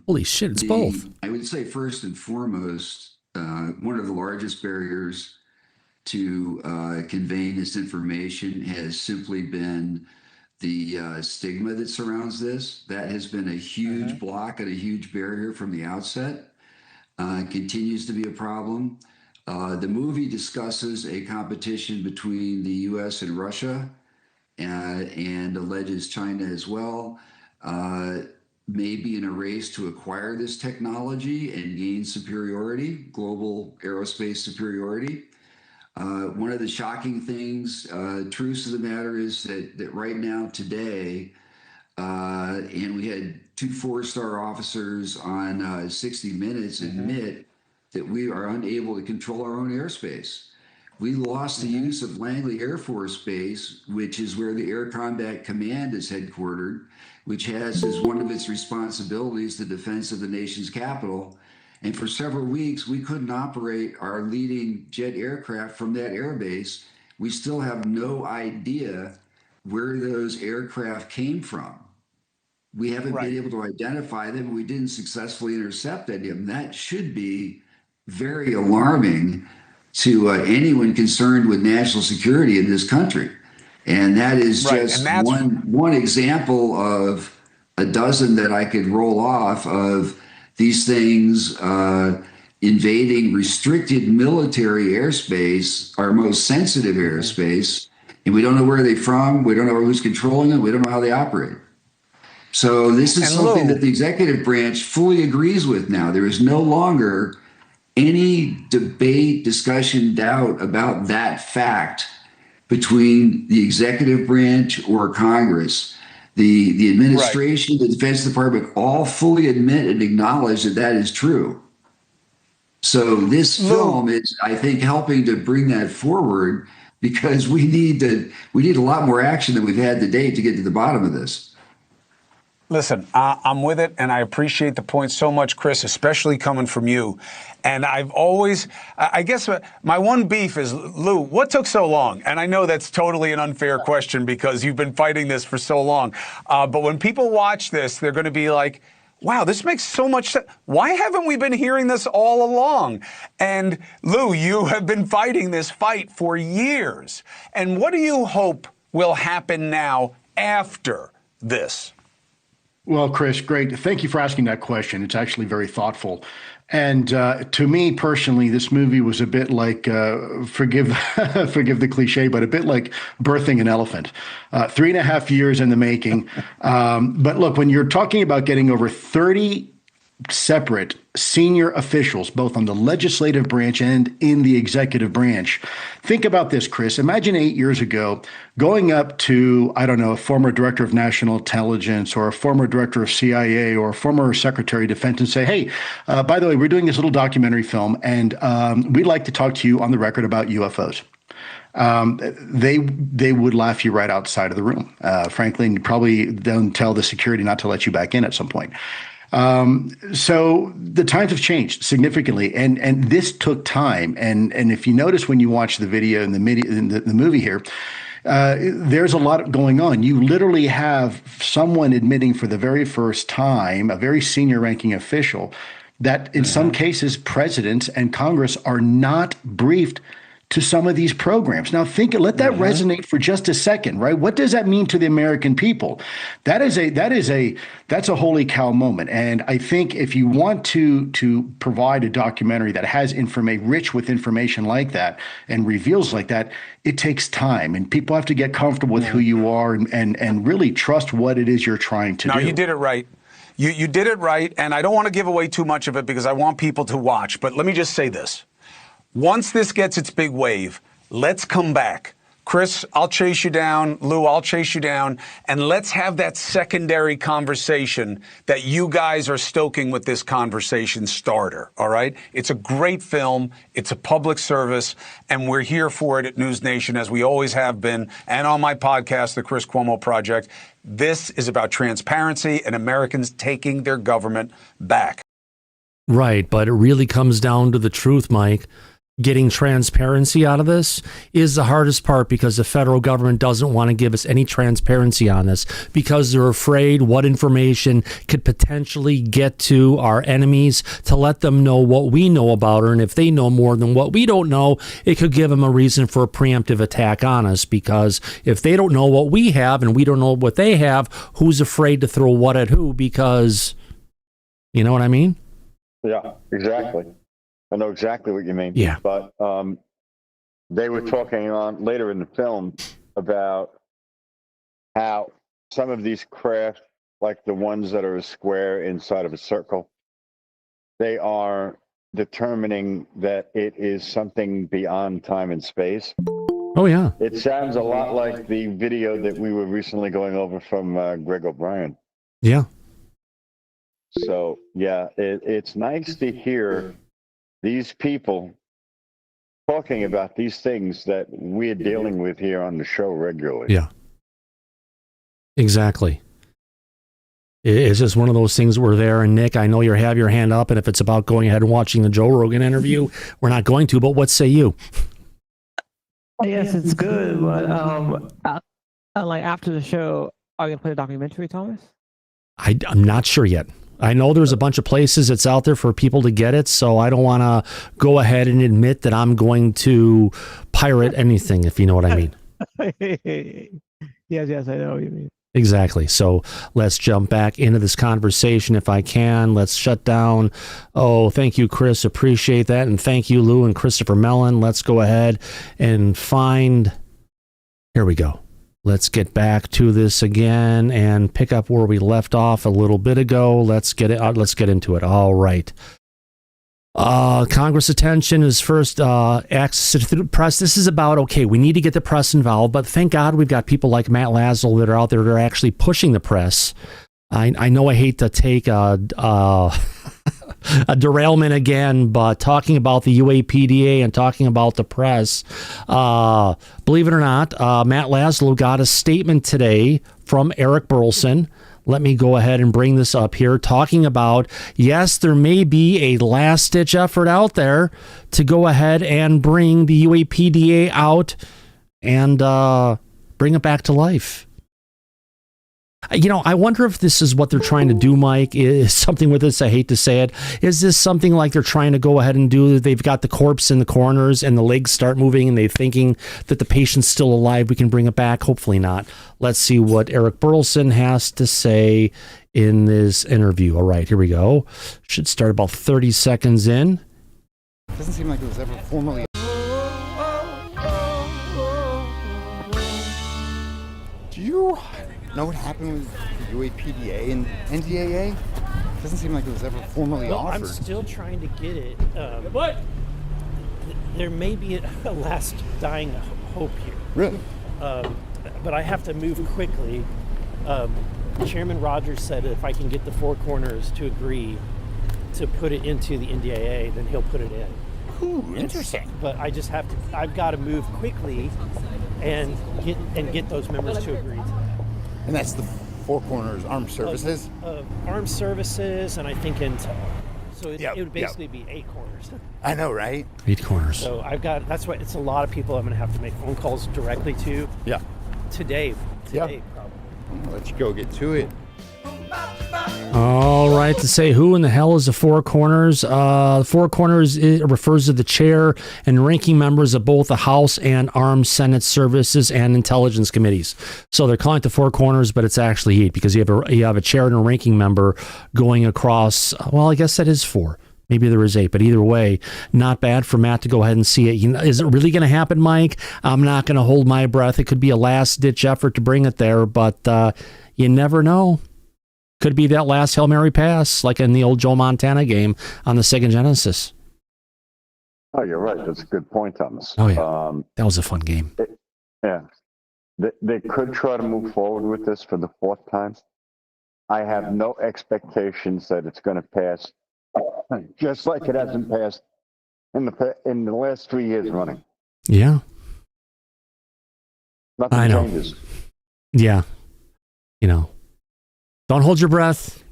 A: holy shit, it's both.
M: I would say first and foremost, one of the largest barriers to conveying this information has simply been the stigma that surrounds this. That has been a huge block and a huge barrier from the outset. Continues to be a problem. The movie discusses a competition between the U.S. and Russia, and alleges China as well, maybe in a race to acquire this technology and gain superiority, global aerospace superiority. One of the shocking things, truth of the matter is that right now, today, and we had 2 4-star officers on 60 Minutes admit that we are unable to control our own airspace. We lost the use of Langley Air Force Base, which is where the Air Combat Command is headquartered, which has as one of its responsibilities the defense of the nation's capital. And for several weeks, we couldn't operate our leading jet aircraft from that airbase. We still have no idea where those aircraft came from. We haven't been able to identify them. We didn't successfully intercept any of them. That should be very alarming to anyone concerned with national security in this country. And that is just one example of a dozen that I could roll off of these things invading restricted military airspace, our most sensitive airspace, and we don't know where they're from, we don't know who's controlling them, we don't know how they operate. So this is something that the executive branch fully agrees with now. There is no longer any debate, discussion, doubt about that fact between the executive branch or Congress. The administration, the Defense Department, all fully admit and acknowledge that that is true. So this film is, I think, helping to bring that forward. because we need a lot more action than we've had to date to get to the bottom of this.
L: Listen, I'm with it, and I appreciate the point so much, Chris, especially coming from you. And I've always, I guess my one beef is, Lou, what took so long? And I know that's totally an unfair question because you've been fighting this for so long. But when people watch this, they're going to be like, wow, this makes so much sense. Why haven't we been hearing this all along? And Lou, you have been fighting this fight for years. And what do you hope will happen now after this?
N: Well, Chris, great. Thank you for asking that question. It's actually very thoughtful. And to me personally, this movie was a bit like, forgive the cliche, but a bit like birthing an elephant. 3.5 years in the making. But look, when you're talking about getting over 30 separate senior officials, both on the legislative branch and in the executive branch. Think about this, Chris. Imagine 8 years ago going up to, I don't know, a former director of national intelligence or a former director of CIA or a former secretary of defense and say, hey, by the way, we're doing this little documentary film and we'd like to talk to you on the record about UFOs. They would laugh you right outside of the room, frankly, and probably don't tell the security not to let you back in at some point. So the times have changed significantly, and this took time. And if you notice when you watch the video in the movie here, there's a lot going on. You literally have someone admitting for the very first time, a very senior ranking official, that in some cases presidents and Congress are not briefed to some of these programs. Now let that resonate for just a second, right? What does that mean to the American people? That's a holy cow moment. And I think if you want to provide a documentary that has rich with information like that and reveals like that, it takes time, and people have to get comfortable with who you are and really trust what it is you're trying to do.
L: No, you did it right. You did it right, and I don't want to give away too much of it because I want people to watch, but let me just say this. Once this gets its big wave, let's come back. Chris, I'll chase you down. Lou, I'll chase you down. And let's have that secondary conversation that you guys are stoking with this conversation starter, all right? It's a great film. It's a public service. And we're here for it at News Nation, as we always have been. And on my podcast, The Chris Cuomo Project, this is about transparency and Americans taking their government back.
A: Right, but it really comes down to the truth, Mike. Getting transparency out of this is the hardest part because the federal government doesn't want to give us any transparency on this because they're afraid what information could potentially get to our enemies to let them know what we know about her. And if they know more than what we don't know, it could give them a reason for a preemptive attack on us, because if they don't know what we have and we don't know what they have, who's afraid to throw what at who? Because, you know what I mean?
B: Yeah, exactly. I know exactly what you mean.
A: Yeah.
B: But they were talking on later in the film about how some of these craft, like the ones that are a square inside of a circle, they are determining that it is something beyond time and space.
A: Oh, yeah.
B: It sounds a lot like the video that we were recently going over from Greg O'Brien.
A: Yeah.
B: So, yeah, it's nice to hear these people talking about these things that we're dealing with here on the show regularly.
A: Yeah. Exactly. It's just one of those things where there, and Nick, I know you have your hand up, and if it's about going ahead and watching the Joe Rogan interview, we're not going to, but what say you?
O: Yes, it's good, but like after the show, are you going to play a documentary, Thomas?
A: I'm not sure yet. I know there's a bunch of places it's out there for people to get it, so I don't want to go ahead and admit that I'm going to pirate anything, if you know what I mean.
O: Yes, I know what you mean.
A: Exactly. So let's jump back into this conversation if I can. Let's shut down. Oh, thank you, Chris. Appreciate that. And thank you, Lou and Christopher Mellon. Let's go ahead and find. Here we go. Let's get back to this again and pick up where we left off a little bit ago. Let's get into it. All right. Congress attention is first access to the press. This is about, okay, we need to get the press involved, but thank God we've got people like Matt Lasel that are out there that are actually pushing the press. I know I hate to take a derailment again, but talking about the UAPDA and talking about the press. Believe it or not, Matt Laszlo got a statement today from Eric Burleson. Let me go ahead and bring this up here, talking about, yes, there may be a last-ditch effort out there to go ahead and bring the UAPDA out and bring it back to life. You know, I wonder if this is what they're trying to do, Mike, is something with this. I hate to say it. Is this something like they're trying to go ahead and do? They've got the corpse in the corners and the legs start moving and they're thinking that the patient's still alive. We can bring it back. Hopefully not. Let's see what Eric Burleson has to say in this interview. All right, here we go. Should start about 30 seconds in.
P: It doesn't seem like it was ever formally. Do you know what happened with the UAPDA and NDAA? It doesn't seem like it was ever formally offered.
Q: I'm still trying to get it. What? There may be a last dying hope here.
P: Really?
Q: But I have to move quickly. Chairman Rogers said if I can get the Four Corners to agree to put it into the NDAA, then he'll put it in.
P: Ooh, interesting.
Q: But I've got to move quickly and get those members to agree to that.
P: And that's the Four Corners Armed Services?
Q: Armed Services and I think Intel. So it would basically be 8 corners.
P: I know, right?
A: 8 corners.
Q: So that's why it's a lot of people I'm going to have to make phone calls directly to.
P: Yeah.
Q: Today probably.
P: Well, let's go get to it.
A: All right, to say who in the hell is the Four Corners? The Four Corners refers to the chair and ranking members of both the House and Armed Senate Services and Intelligence Committees. So they're calling it the Four Corners, but it's actually 8 because you have a chair and a ranking member going across. Well, I guess that is 4. Maybe there is 8, but either way, not bad for Matt to go ahead and see it. You know, is it really going to happen, Mike? I'm not going to hold my breath. It could be a last-ditch effort to bring it there, but you never know. Could be that last Hail Mary pass, like in the old Joe Montana game on the Sega Genesis.
B: Oh, you're right. That's a good point, Thomas.
A: Oh, yeah. That was a fun game.
B: They could try to move forward with this for the 4th time. I have no expectations that it's going to pass, just like it hasn't passed in the last 3 years running.
A: Yeah.
B: Nothing
A: I know.
B: changes.
A: Yeah. You know. Don't hold your breath.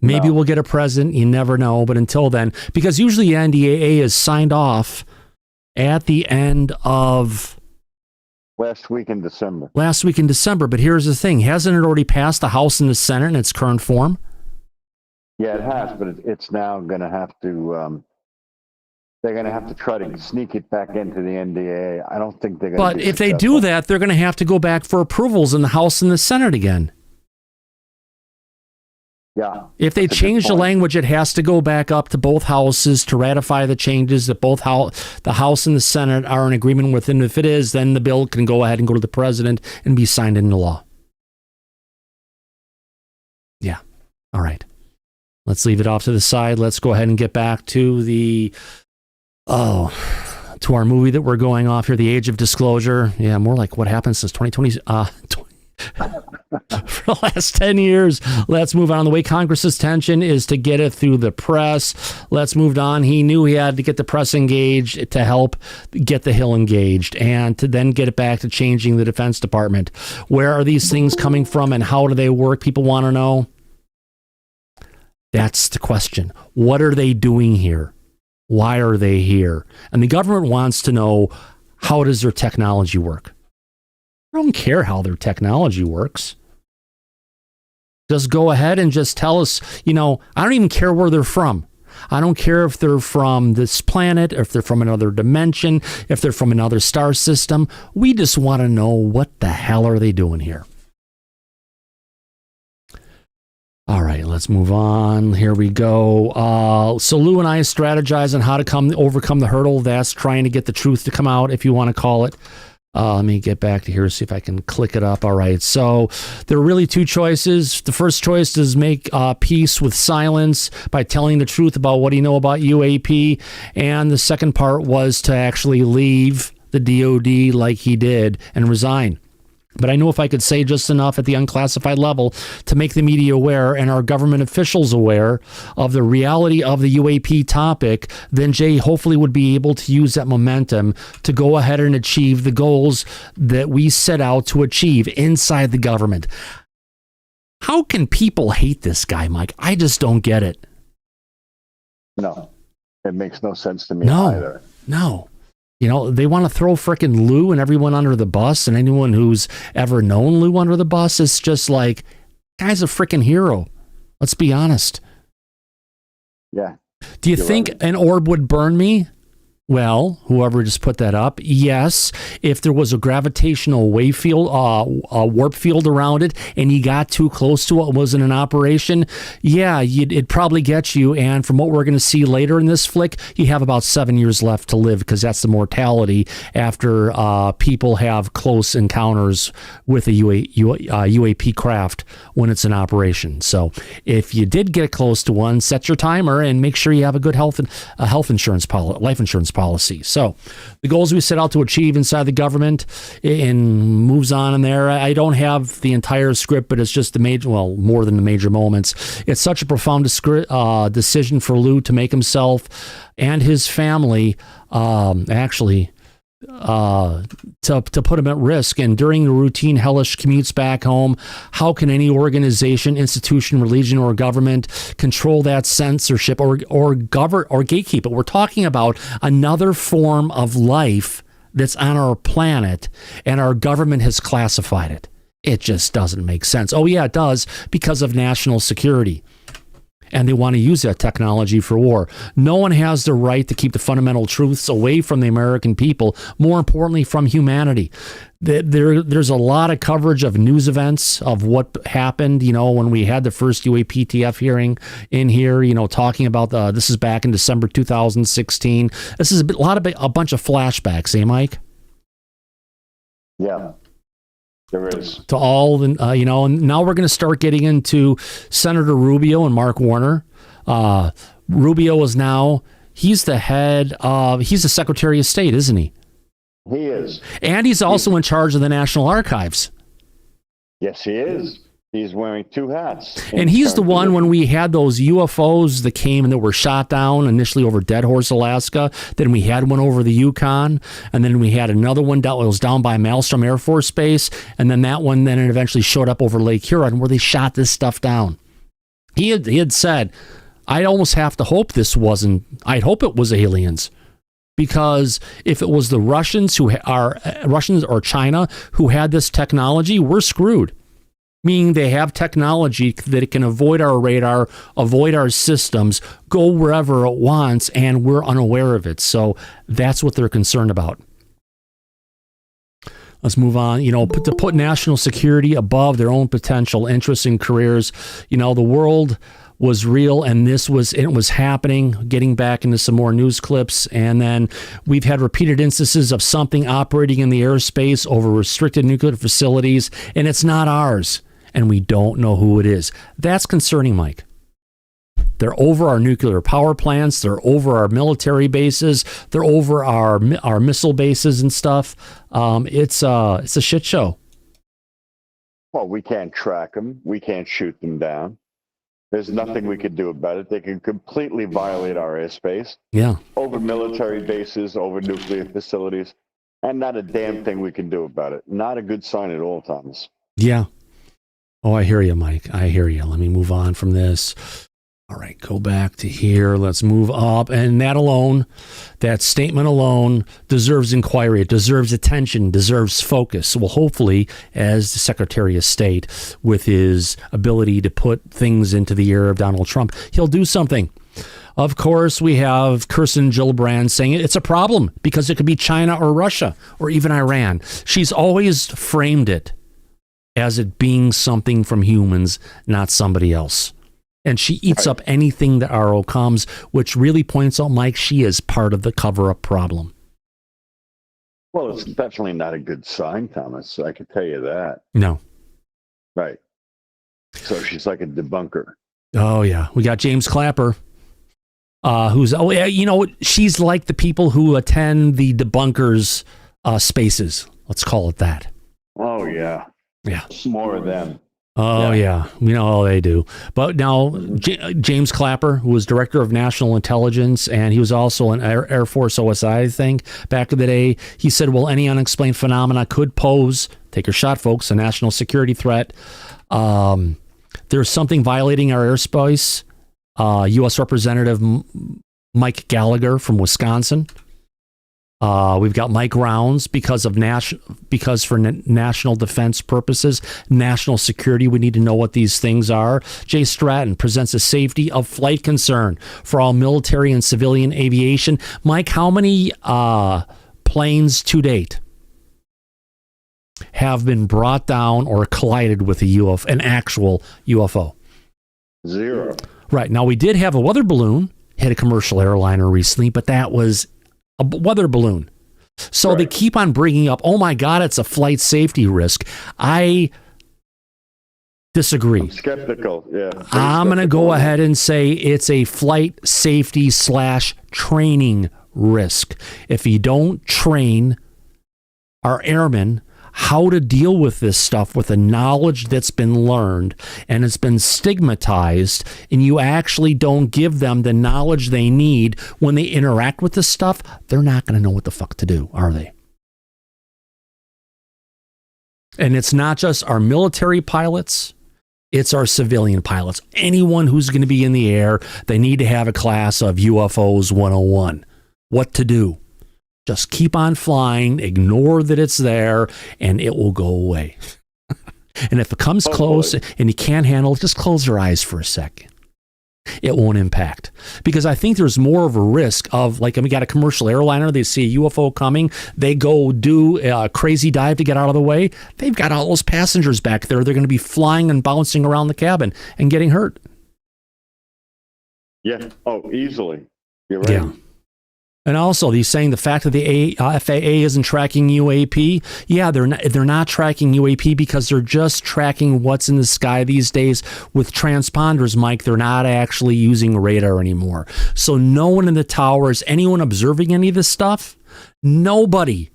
A: Maybe we'll get a present. You never know. But until then, because usually NDAA is signed off at the end of
B: last week in December.
A: But here's the thing. Hasn't it already passed the House and the Senate in its current form?
B: Yeah, it has, but it's now going to have to, they're going to have to try to sneak it back into the NDAA. I don't think they're going to.
A: But if they do that, they're going to have to go back for approvals in the House and the Senate again.
B: Yeah.
A: If they change the language, it has to go back up to both houses to ratify the changes that both the House and the Senate are in agreement with. And if it is, then the bill can go ahead and go to the president and be signed into law. Yeah. All right. Let's leave it off to the side. Let's go ahead and get back to to our movie that we're going off here, The Age of Disclosure. Yeah, more like what happened since 2020. For the last 10 years. Let's move on. The way Congress's tension is to get it through the press. Let's move on. He knew he had to get the press engaged to help get the Hill engaged and to then get it back to changing the Defense Department. Where are these things coming from and how do they work? People want to know. That's the question. What are they doing here? Why are they here? And the government wants to know, how does their technology work? I don't care how their technology works. Just go ahead and just tell us, I don't even care where they're from. I don't care if they're from this planet, or if they're from another dimension, if they're from another star system. We just want to know, what the hell are they doing here? All right, let's move on. Here we go. So Lou and I strategize on how to overcome the hurdle. That's trying to get the truth to come out, if you want to call it. Let me get back to here, see if I can click it up. All right, so there are really 2 choices. The first choice is make peace with silence by telling the truth about what you know about UAP. And the second part was to actually leave the DOD like he did and resign. But I know if I could say just enough at the unclassified level to make the media aware and our government officials aware of the reality of the UAP topic, then Jay hopefully would be able to use that momentum to go ahead and achieve the goals that we set out to achieve inside the government. How can people hate this guy, Mike? I just don't get it.
B: No, it makes no sense to me either.
A: No. You know, they want to throw frickin' Lou and everyone under the bus, and anyone who's ever known Lou under the bus is just like, guy's a frickin' hero. Let's be honest.
B: Yeah.
A: Do you think an orb would burn me? Well, whoever just put that up, yes. If there was a gravitational wave field, a warp field around it, and you got too close to it, wasn't an operation, yeah, it'd probably get you. And from what we're going to see later in this flick, you have about 7 years left to live, because that's the mortality after people have close encounters with a UAP craft when it's in operation. So if you did get close to one, set your timer and make sure you have a good life insurance policy. So the goals we set out to achieve inside the government and moves on in there. I don't have the entire script, but it's just the major, well, more than the major moments. It's such a profound decision for Lou to make himself and his family to put him at risk. And during the routine hellish commutes back home, how can any organization, institution, religion, or government control that censorship or gatekeep it? We're talking about another form of life that's on our planet, and our government has classified it. It just doesn't make sense. Oh yeah, it does, because of national security. And they want to use that technology for war. No one has the right to keep the fundamental truths away from the American people, more importantly, from humanity. There's a lot of coverage of news events of what happened, when we had the first UAPTF hearing in here, talking about this is back in December 2016. This is a bunch of flashbacks, Mike?
B: Yeah. There is.
A: To all, and now we're going to start getting into Senator Rubio and Mark Warner. Rubio is now, he's the Secretary of State, isn't he?
B: He is.
A: And he's also in charge of the National Archives.
B: Yes, he is. He's wearing two hats.
A: And he's the one when we had those UFOs that came and that were shot down initially over Dead Horse, Alaska. Then we had one over the Yukon. And then we had another one that was down by Maelstrom Air Force Base. And then that one then it eventually showed up over Lake Huron where they shot this stuff down. He had said, I'd almost have to hope I'd hope it was aliens. Because if it was the Russians or China who had this technology, we're screwed. Meaning they have technology that it can avoid our radar, avoid our systems, go wherever it wants, and we're unaware of it. So that's what they're concerned about. Let's move on. To put national security above their own potential interests and careers. The world was real, and it was happening. Getting back into some more news clips, and then we've had repeated instances of something operating in the airspace over restricted nuclear facilities, and it's not ours. And we don't know who it is. That's concerning, Mike. They're over our nuclear power plants. They're over our military bases. They're over our missile bases and stuff. It's a shit show.
B: Well, we can't track them. We can't shoot them down. There's nothing we could do about it. They can completely violate our airspace.
A: Yeah.
B: Over military bases, over nuclear facilities, and not a damn thing we can do about it. Not a good sign at all, Thomas.
A: Yeah. Oh, I hear you, Mike. I hear you. Let me move on from this. All right, go back to here. Let's move up. And that statement alone deserves inquiry. It deserves attention, deserves focus. Well, hopefully, as the Secretary of State, with his ability to put things into the ear of Donald Trump, he'll do something. Of course, we have Kirsten Gillibrand saying it's a problem because it could be China or Russia or even Iran. She's always framed it as it being something from humans, not somebody else. And she eats up anything that RO comes, which really points out, Mike, she is part of the cover-up problem.
B: Well, it's definitely not a good sign, Thomas. I can tell you that.
A: No.
B: Right. So she's like a debunker.
A: Oh, yeah. We got James Clapper, she's like the people who attend the debunkers' spaces. Let's call it that.
B: Oh, yeah.
A: Yeah.
B: More of them.
A: Oh, yeah. We know all they do. But now, James Clapper, who was director of national intelligence, and he was also an Air Force OSI, I think, back in the day, he said, well, any unexplained phenomena could pose, take your shot, folks, a national security threat. There's something violating our airspace. U.S. Representative Mike Gallagher from Wisconsin. We've got Mike Rounds because for national defense purposes, national security, we need to know what these things are. Jay Stratton presents a safety of flight concern for all military and civilian aviation. Mike, how many planes to date have been brought down or collided with an actual UFO?
B: 0.
A: Right. Now, we did have a weather balloon hit a commercial airliner recently, but that was a weather balloon. So They keep on bringing up, oh my God, it's a flight safety risk. I disagree.
B: I'm skeptical. Yeah.
A: I'm going to go ahead and say it's a flight safety / training risk. If you don't train our airmen how to deal with this stuff with the knowledge that's been learned and it's been stigmatized, and you actually don't give them the knowledge they need when they interact with this stuff, they're not going to know what the fuck to do, are they? And it's not just our military pilots, it's our civilian pilots. Anyone who's going to be in the air, they need to have a class of UFOs 101. What to do. Just keep on flying, ignore that it's there, and it will go away. And if it comes close and you can't handle it, just close your eyes for a second. It won't impact. Because I think there's more of a risk of, like, we got a commercial airliner, they see a UFO coming, they go do a crazy dive to get out of the way. They've got all those passengers back there. They're going to be flying and bouncing around the cabin and getting hurt.
B: Yeah. Oh, easily. You're right.
A: Yeah. And also, he's saying the fact that the FAA isn't tracking UAP. Yeah, they're not tracking UAP because they're just tracking what's in the sky these days with transponders, Mike. They're not actually using radar anymore. So no one in the towers, anyone observing any of this stuff, nobody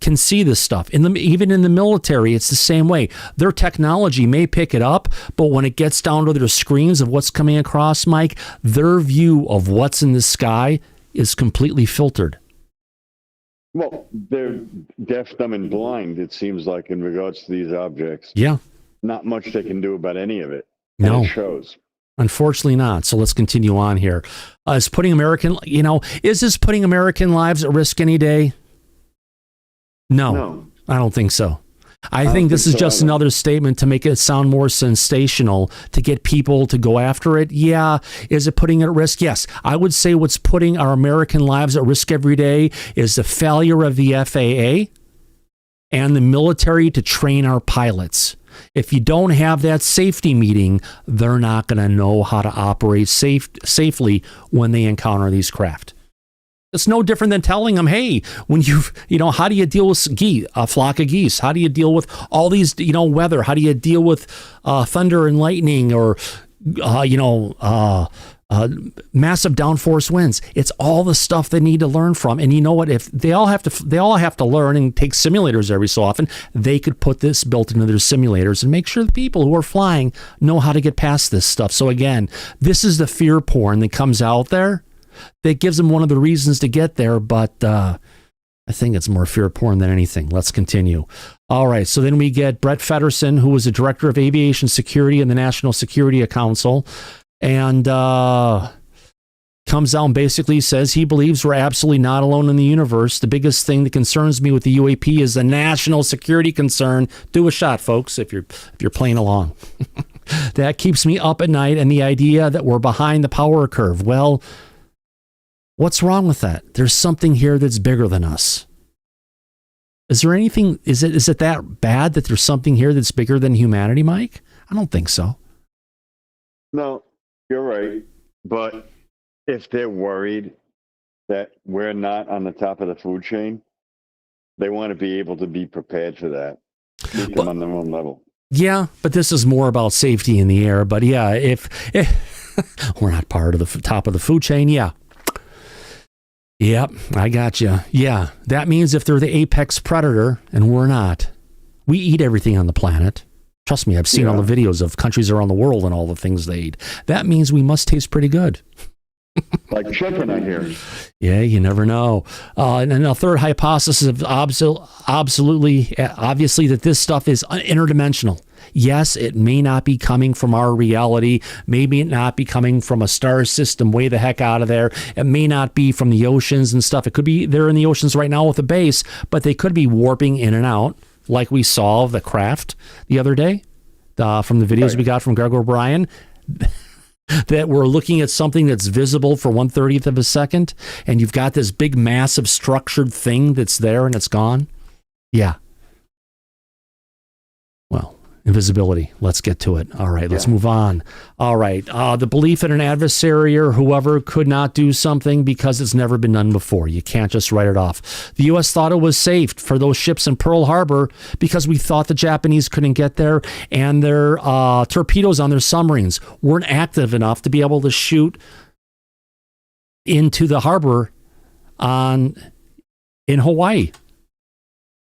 A: can see this stuff. Even in the military, it's the same way. Their technology may pick it up, but when it gets down to their screens of what's coming across, Mike, their view of what's in the sky is completely filtered.
B: Well, they're deaf, dumb, and blind, it seems like, in regards to these objects.
A: Yeah.
B: Not much they can do about any of it.
A: No.
B: And it shows.
A: Unfortunately not. So let's continue on here. Is this putting American lives at risk any day? No. I don't think so. I think this is just another statement to make it sound more sensational, to get people to go after it. Yeah. Is it putting it at risk? Yes. I would say what's putting our American lives at risk every day is the failure of the FAA and the military to train our pilots. If you don't have that safety meeting, they're not going to know how to operate safely when they encounter these craft. It's no different than telling them, hey, when how do you deal with a flock of geese? How do you deal with all these, weather? How do you deal with thunder and lightning or, massive downforce winds? It's all the stuff they need to learn from. And you know what? If they all have to learn and take simulators every so often, they could put this built into their simulators and make sure the people who are flying know how to get past this stuff. So again, this is the fear porn that comes out there. That gives them one of the reasons to get there, but I think it's more fear porn than anything. Let's continue. All right, so then we get Brett Feddersen, who was the director of aviation security in the National Security Council, and comes out and basically says he believes we're absolutely not alone in the universe. The biggest thing that concerns me with the UAP is the national security concern. Do a shot, folks, if you're playing along. That keeps me up at night, and the idea that we're behind the power curve. Well, what's wrong with that? There's something here that's bigger than us. Is there anything, is it that bad that there's something here that's bigger than humanity, Mike? I don't think so.
B: No, you're right. But if they're worried that we're not on the top of the food chain, they want to be able to be prepared for that. Meet them on their own level.
A: Yeah, but this is more about safety in the air. But yeah, if we're not part of the top of the food chain, yeah. Yep, I got you. Yeah, that means if they're the apex predator and we're not, We eat everything on the planet. Trust me, I've seen all the videos of countries around the world and all the things they eat. That means we must taste pretty good.
B: Like chicken, I hear.
A: Yeah, you never know. And then a third hypothesis of obviously that this stuff is interdimensional. Yes, it may not be coming from our reality. Maybe it not be coming from a star system way the heck out of there. It may not be from the oceans and stuff. It could be they're in the oceans right now with a base, but they could be warping in and out, like we saw the craft the other day from the videos we got from Greg O'Brien. That we're looking at something that's visible for 1/30th of a second, and you've got this big, massive, structured thing that's there and it's gone. Yeah. Well, invisibility. Let's get to it. All right, let's move on. All right. The belief in an adversary or whoever could not do something because it's never been done before. You can't just write it off. The U.S. thought it was safe for those ships in Pearl Harbor because we thought the Japanese couldn't get there, and their torpedoes on their submarines weren't active enough to be able to shoot into the harbor in Hawaii.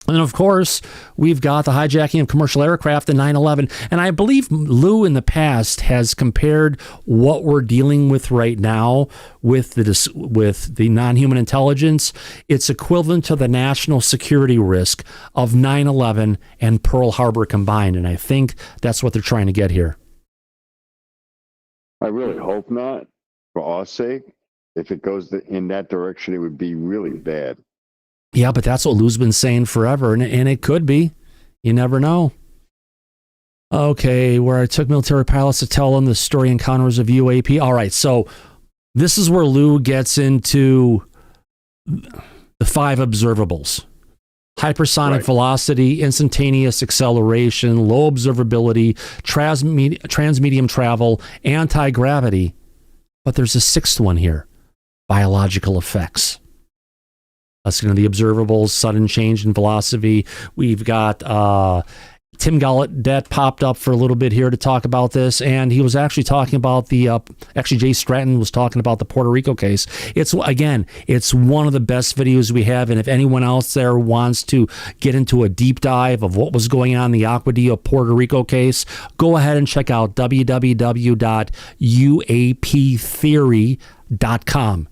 A: And of course, we've got the hijacking of commercial aircraft in 9/11. And I believe Lou in the past has compared what we're dealing with right now with the non-human intelligence. It's equivalent to the national security risk of 9/11 and Pearl Harbor combined. And I think that's what they're trying to get here.
B: I really hope not, for our sake. If it goes in that direction, it would be really bad.
A: Yeah, but that's what Lou's been saying forever, and it could be. You never know. Okay, where I took military pilots to tell them the story encounters of UAP. All right, so this is where Lou gets into the 5 observables. Hypersonic velocity, instantaneous acceleration, low observability, transmedium travel, anti-gravity. But there's a 6th one here, biological effects. That's going to the observables, sudden change in velocity. We've got Tim Gallaudet popped up for a little bit here to talk about this, and he was actually talking about Jay Stratton was talking about the Puerto Rico case. It's one of the best videos we have, and if anyone else there wants to get into a deep dive of what was going on in the Aguadilla Puerto Rico case, go ahead and check out www.uaptheory.com.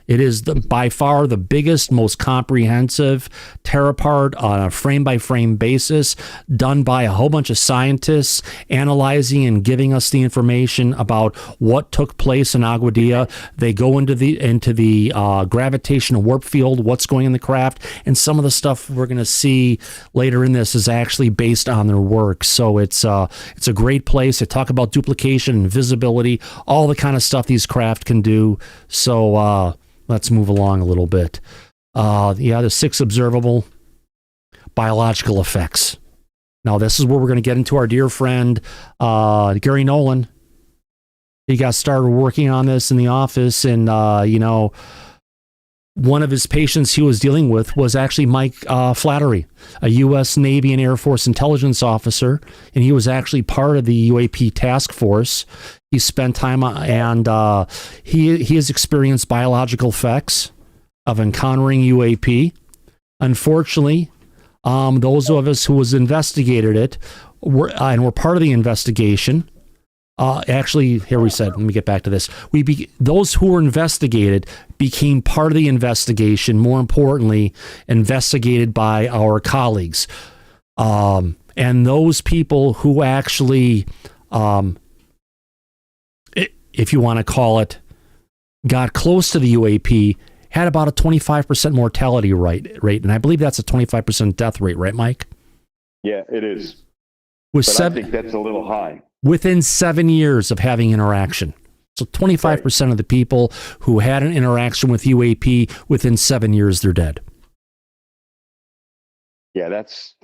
A: It is by far the biggest, most comprehensive tear apart on a frame-by-frame basis done by a whole bunch of scientists analyzing and giving us the information about what took place in Aguadilla. They go into the gravitational warp field, what's going in the craft, and some of the stuff we're going to see later in this is actually based on their work. So it's a great place. They talk about duplication and visibility, all the kind of stuff these craft can do. So let's move along a little bit. The 6 observable biological effects. Now, this is where we're going to get into our dear friend, Gary Nolan. He got started working on this in the office, and, one of his patients he was dealing with was actually Mike Flattery, a U.S. Navy and Air Force intelligence officer, and he was actually part of the UAP task force. He spent time and he has experienced biological effects of encountering UAP. Unfortunately, those of us who was investigated it were part of the investigation. Let me get back to this. Those who were investigated became part of the investigation, more importantly, investigated by our colleagues. And those people who actually, if you want to call it, got close to the UAP had about a 25% mortality rate. And I believe that's a 25% death rate, right, Mike?
B: Yeah, it is.
A: I
B: think that's a little high.
A: Within 7 years of having interaction. So 25% of the people who had an interaction with UAP, within 7 years, they're dead.
B: Yeah, that's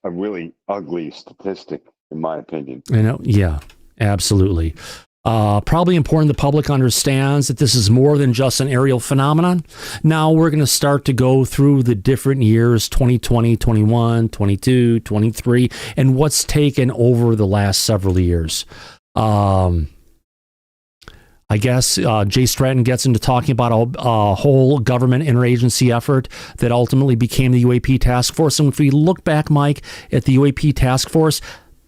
B: a really ugly statistic, in my opinion.
A: Yeah, absolutely. Probably important the public understands that this is more than just an aerial phenomenon. Now we're going to start to go through the different years, 2020, 21, 22, 23, and what's taken over the last several years. I guess Jay Stratton gets into talking about a whole government interagency effort that ultimately became the UAP task force. And if we look back, Mike, at the UAP task force,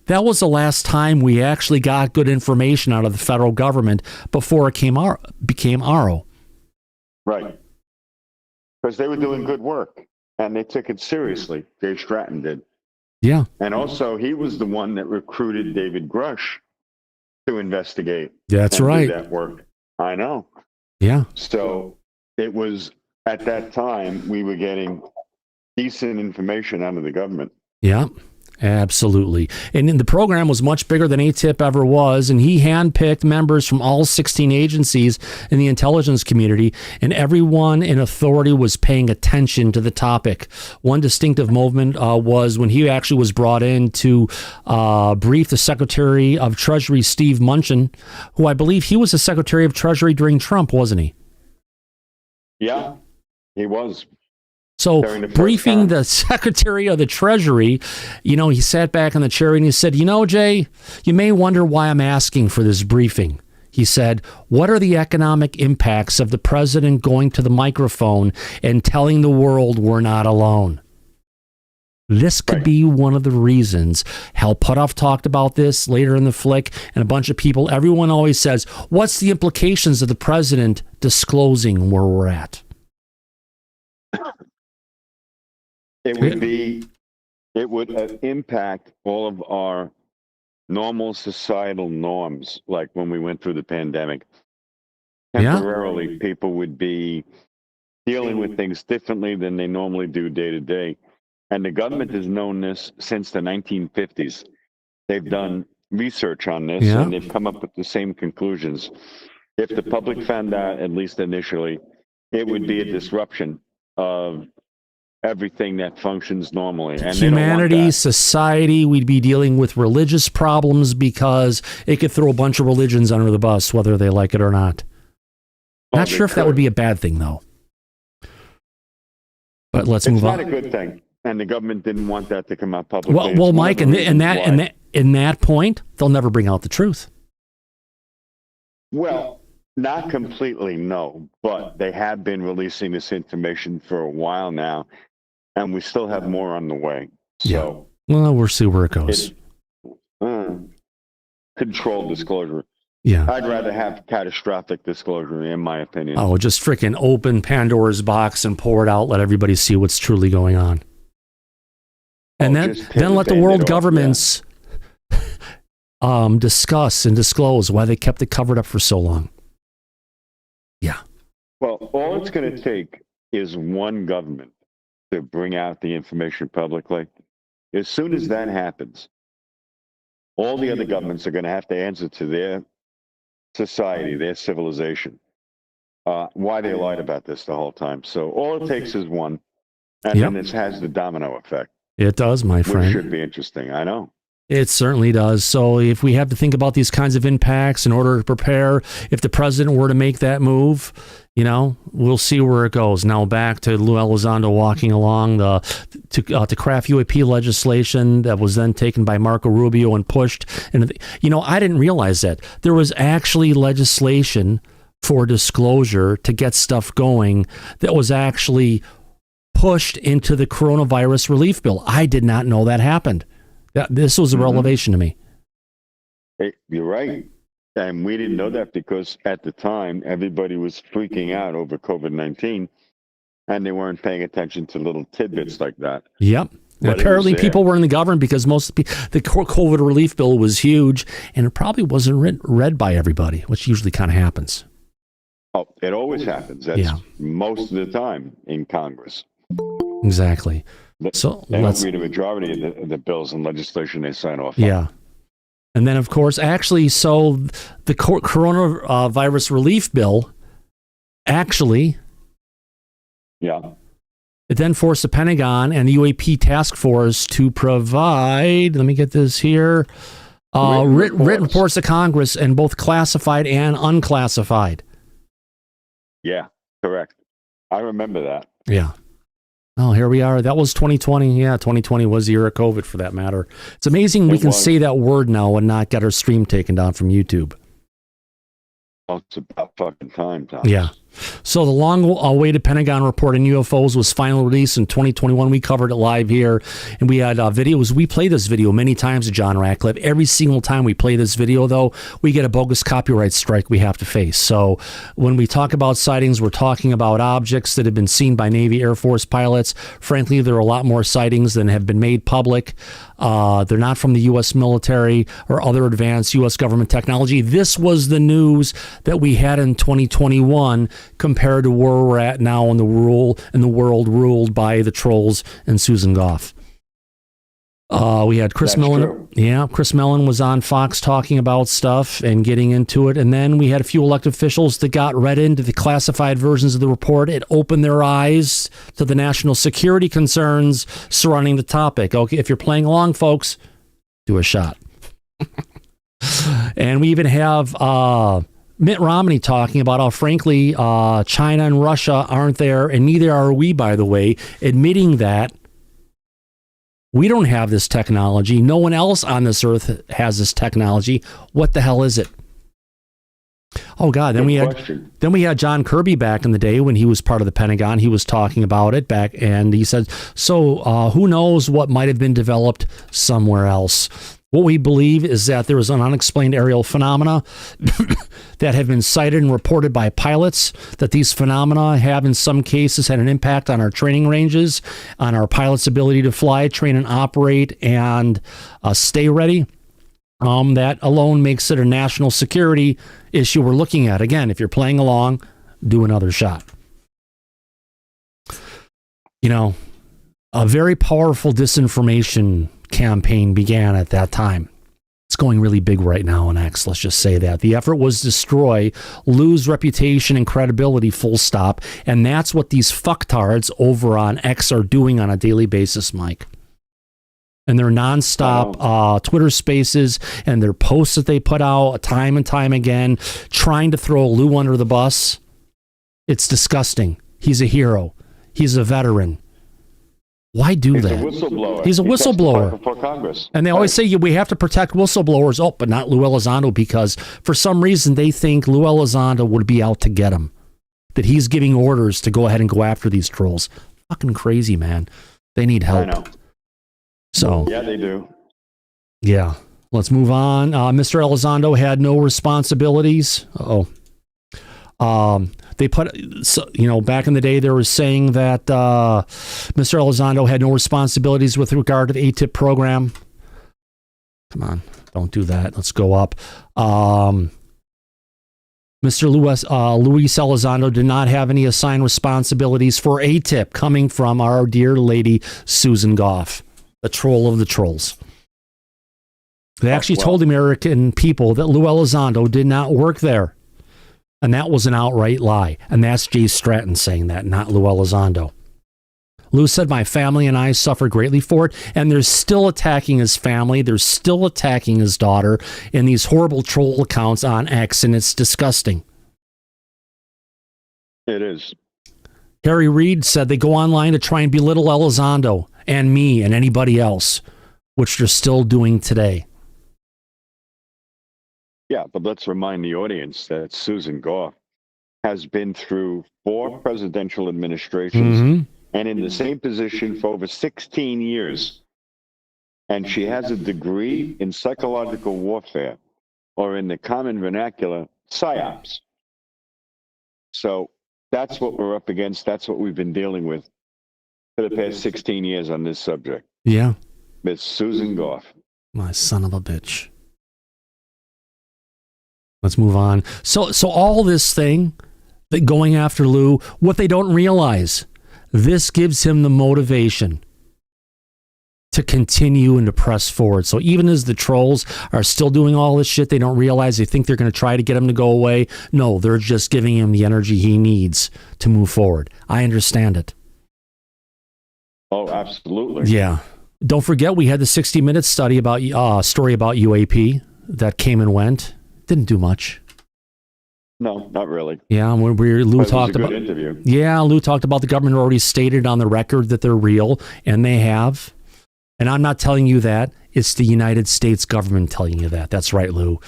A: that was the last time we actually got good information out of the federal government before it became ARO.
B: Right. Because they were doing good work, and they took it seriously. Jay Stratton did.
A: Yeah.
B: And also, he was the one that recruited David Grusch to investigate.
A: That's
B: and
A: right.
B: Do that work. I know.
A: Yeah.
B: So it was, at that time, we were getting decent information out of the government.
A: Yeah. Absolutely. And the program was much bigger than ATIP ever was, and he handpicked members from all 16 agencies in the intelligence community, and everyone in authority was paying attention to the topic. One distinctive moment was when he actually was brought in to brief the Secretary of Treasury, Steve Mnuchin, who I believe he was the Secretary of Treasury during Trump, wasn't he?
B: Yeah, he was.
A: So briefing the Secretary of the Treasury, he sat back in the chair and he said, Jay, you may wonder why I'm asking for this briefing. He said, what are the economic impacts of the president going to the microphone and telling the world we're not alone? This could be one of the reasons. Hal Puthoff talked about this later in the flick, and a bunch of people. Everyone always says, what's the implications of the president disclosing where we're at?
B: It would impact all of our normal societal norms, like when we went through the pandemic. Temporarily, people would be dealing with things differently than they normally do day to day. And the government has known this since the 1950s. They've done research on this, and they've come up with the same conclusions. If the public found out, at least initially, it would be a disruption of everything that functions normally. And
A: humanity, society, we'd be dealing with religious problems because it could throw a bunch of religions under the bus, whether they like it or not. Not sure if that would be a bad thing, though. But let's move on.
B: It's not a good thing, and the government didn't want that to come out publicly.
A: Well, Mike, in that point, they'll never bring out the truth.
B: Well, not completely, no, but they have been releasing this information for a while now, and we still have more on the way. So,
A: well, we'll see where it goes.
B: Controlled disclosure.
A: Yeah.
B: I'd rather have catastrophic disclosure, in my opinion.
A: Oh, just freaking open Pandora's box and pour it out, let everybody see what's truly going on. And then let the world governments discuss and disclose why they kept it covered up for so long. Yeah.
B: Well, all it's going to take is one government to bring out the information publicly. As soon as that happens, all the other governments are going to have to answer to their society, their civilization, why they lied about this the whole time. So all it takes is one, and then this has the domino effect.
A: It does, my friend.
B: Which should be interesting. I know.
A: It certainly does. So if we have to think about these kinds of impacts in order to prepare, if the president were to make that move, we'll see where it goes. Now back to Lou Elizondo walking along to craft UAP legislation that was then taken by Marco Rubio and pushed. And I didn't realize that there was actually legislation for disclosure to get stuff going that was actually pushed into the coronavirus relief bill. I did not know that happened. This was a revelation to me.
B: Hey, you're right. And we didn't know that because at the time, everybody was freaking out over COVID-19 and they weren't paying attention to little tidbits like that.
A: Yep. And apparently people were in the government because most of the COVID relief bill was huge and it probably wasn't read by everybody, which usually kind of happens.
B: Oh, it always happens. That's most of the time in Congress.
A: Exactly. So
B: they don't read a majority of the bills and legislation they sign off on.
A: Yeah. And then, of course, actually, so the coronavirus relief bill, actually, it then forced the Pentagon and the UAP task force to provide, let me get this here, written reports to Congress in both classified and unclassified.
B: Yeah, correct. I remember that.
A: Yeah. Oh, here we are. That was 2020. Yeah, 2020 was the year of COVID, for that matter. It's amazing we can say that word now and not get our stream taken down from YouTube.
B: it's about fucking time, Tom.
A: Yeah. So the long-awaited Pentagon report on UFOs was finally released in 2021. We covered it live here, and we had videos. We play this video many times to John Ratcliffe. Every single time we play this video, though, we get a bogus copyright strike we have to face. So when we talk about sightings, we're talking about objects that have been seen by Navy Air Force pilots. Frankly, there are a lot more sightings than have been made public. They're not from the U.S. military or other advanced U.S. government technology. This was the news that we had in 2021 compared to where we're at now in the world ruled by the trolls and Susan Goff. We had Chris Mellon. True. Yeah, Chris Mellon was on Fox talking about stuff and getting into it. And then we had a few elected officials that got read into the classified versions of the report. It opened their eyes to the national security concerns surrounding the topic. Okay, if you're playing along, folks, do a shot. And we even have Mitt Romney talking about how, frankly, China and Russia aren't there, and neither are we, by the way, admitting that we don't have this technology. No one else on this earth has this technology. What the hell is it? Oh God! Then we had John Kirby back in the day when he was part of the Pentagon. He was talking about it back, and he said, "So who knows what might have been developed somewhere else?" What we believe is that there is an unexplained aerial phenomena that have been cited and reported by pilots, that these phenomena have in some cases had an impact on our training ranges, on our pilots' ability to fly, train and operate, and stay ready. That alone makes it a national security issue we're looking at. Again, if you're playing along, do another shot. You know, a very powerful disinformation campaign began at that time. It's going really big right now on X, let's just say that. The effort was destroy, lose reputation and credibility, full stop. And that's what these fucktards over on X are doing on a daily basis, Mike. And their nonstop Twitter spaces and their posts that they put out time and time again, trying to throw Lou under the bus. It's disgusting. He's a hero. He's a veteran. Why do that?
B: He's a whistleblower.
A: He's a whistleblower.
B: Before Congress.
A: And they always say we have to protect whistleblowers. Oh, but not Lou Elizondo, because for some reason they think Lou Elizondo would be out to get him. That he's giving orders to go ahead and go after these trolls. Fucking crazy, man. They need help.
B: I know.
A: So
B: yeah, they do.
A: Yeah. Let's move on. Mr. Elizondo had no responsibilities. They put, back in the day, they were saying that Mr. Elizondo had no responsibilities with regard to the ATIP program. Come on, don't do that. Let's go up. Mr. Luis Elizondo did not have any assigned responsibilities for ATIP coming from our dear lady Susan Goff, the troll of the trolls. They actually told the American people that Lou Elizondo did not work there. And that was an outright lie. And that's Jay Stratton saying that, not Lou Elizondo. Lou said, my family and I suffer greatly for it. And they're still attacking his family. They're still attacking his daughter in these horrible troll accounts on X. And it's disgusting.
B: It is.
A: Harry Reid said they go online to try and belittle Elizondo and me and anybody else, which they're still doing today.
B: Yeah, but let's remind the audience that Susan Goff has been through 4 presidential administrations and in the same position for over 16 years. And she has a degree in psychological warfare, or in the common vernacular, psyops. So that's what we're up against. That's what we've been dealing with for the past 16 years on this subject.
A: Yeah.
B: Miss Susan Goff.
A: My son of a bitch. Let's move on. So all this thing, that going after Lou, what they don't realize, this gives him the motivation to continue and to press forward. So even as the trolls are still doing all this shit, they don't realize, they think they're going to try to get him to go away. No, they're just giving him the energy he needs to move forward. I understand it.
B: Oh, absolutely.
A: Yeah. Don't forget, we had the 60 Minutes story about UAP that came and went. Didn't do much.
B: No, not really.
A: Yeah, Lou talked about.
B: Interview.
A: Yeah, Lou talked about the government already stated on the record that they're real, and they have. And I'm not telling you that; it's the United States government telling you that. That's right, Lou.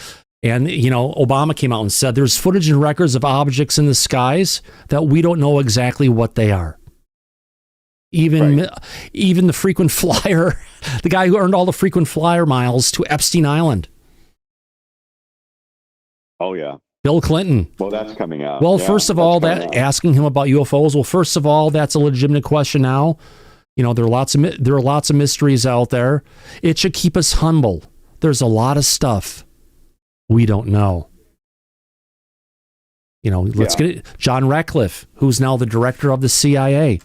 A: And, Obama came out and said there's footage and records of objects in the skies that we don't know exactly what they are. Even the frequent flyer, the guy who earned all the frequent flyer miles to Epstein Island.
B: Oh, yeah.
A: Bill Clinton.
B: Well, that's coming out.
A: Well,
B: Yeah,
A: first of
B: that's
A: all,
B: coming
A: that
B: out.
A: asking him about UFOs. Well, first of all, that's a legitimate question now. There are lots of mysteries out there. It should keep us humble. There's a lot of stuff we don't know. Let's get it. John Ratcliffe, who's now the director of the CIA.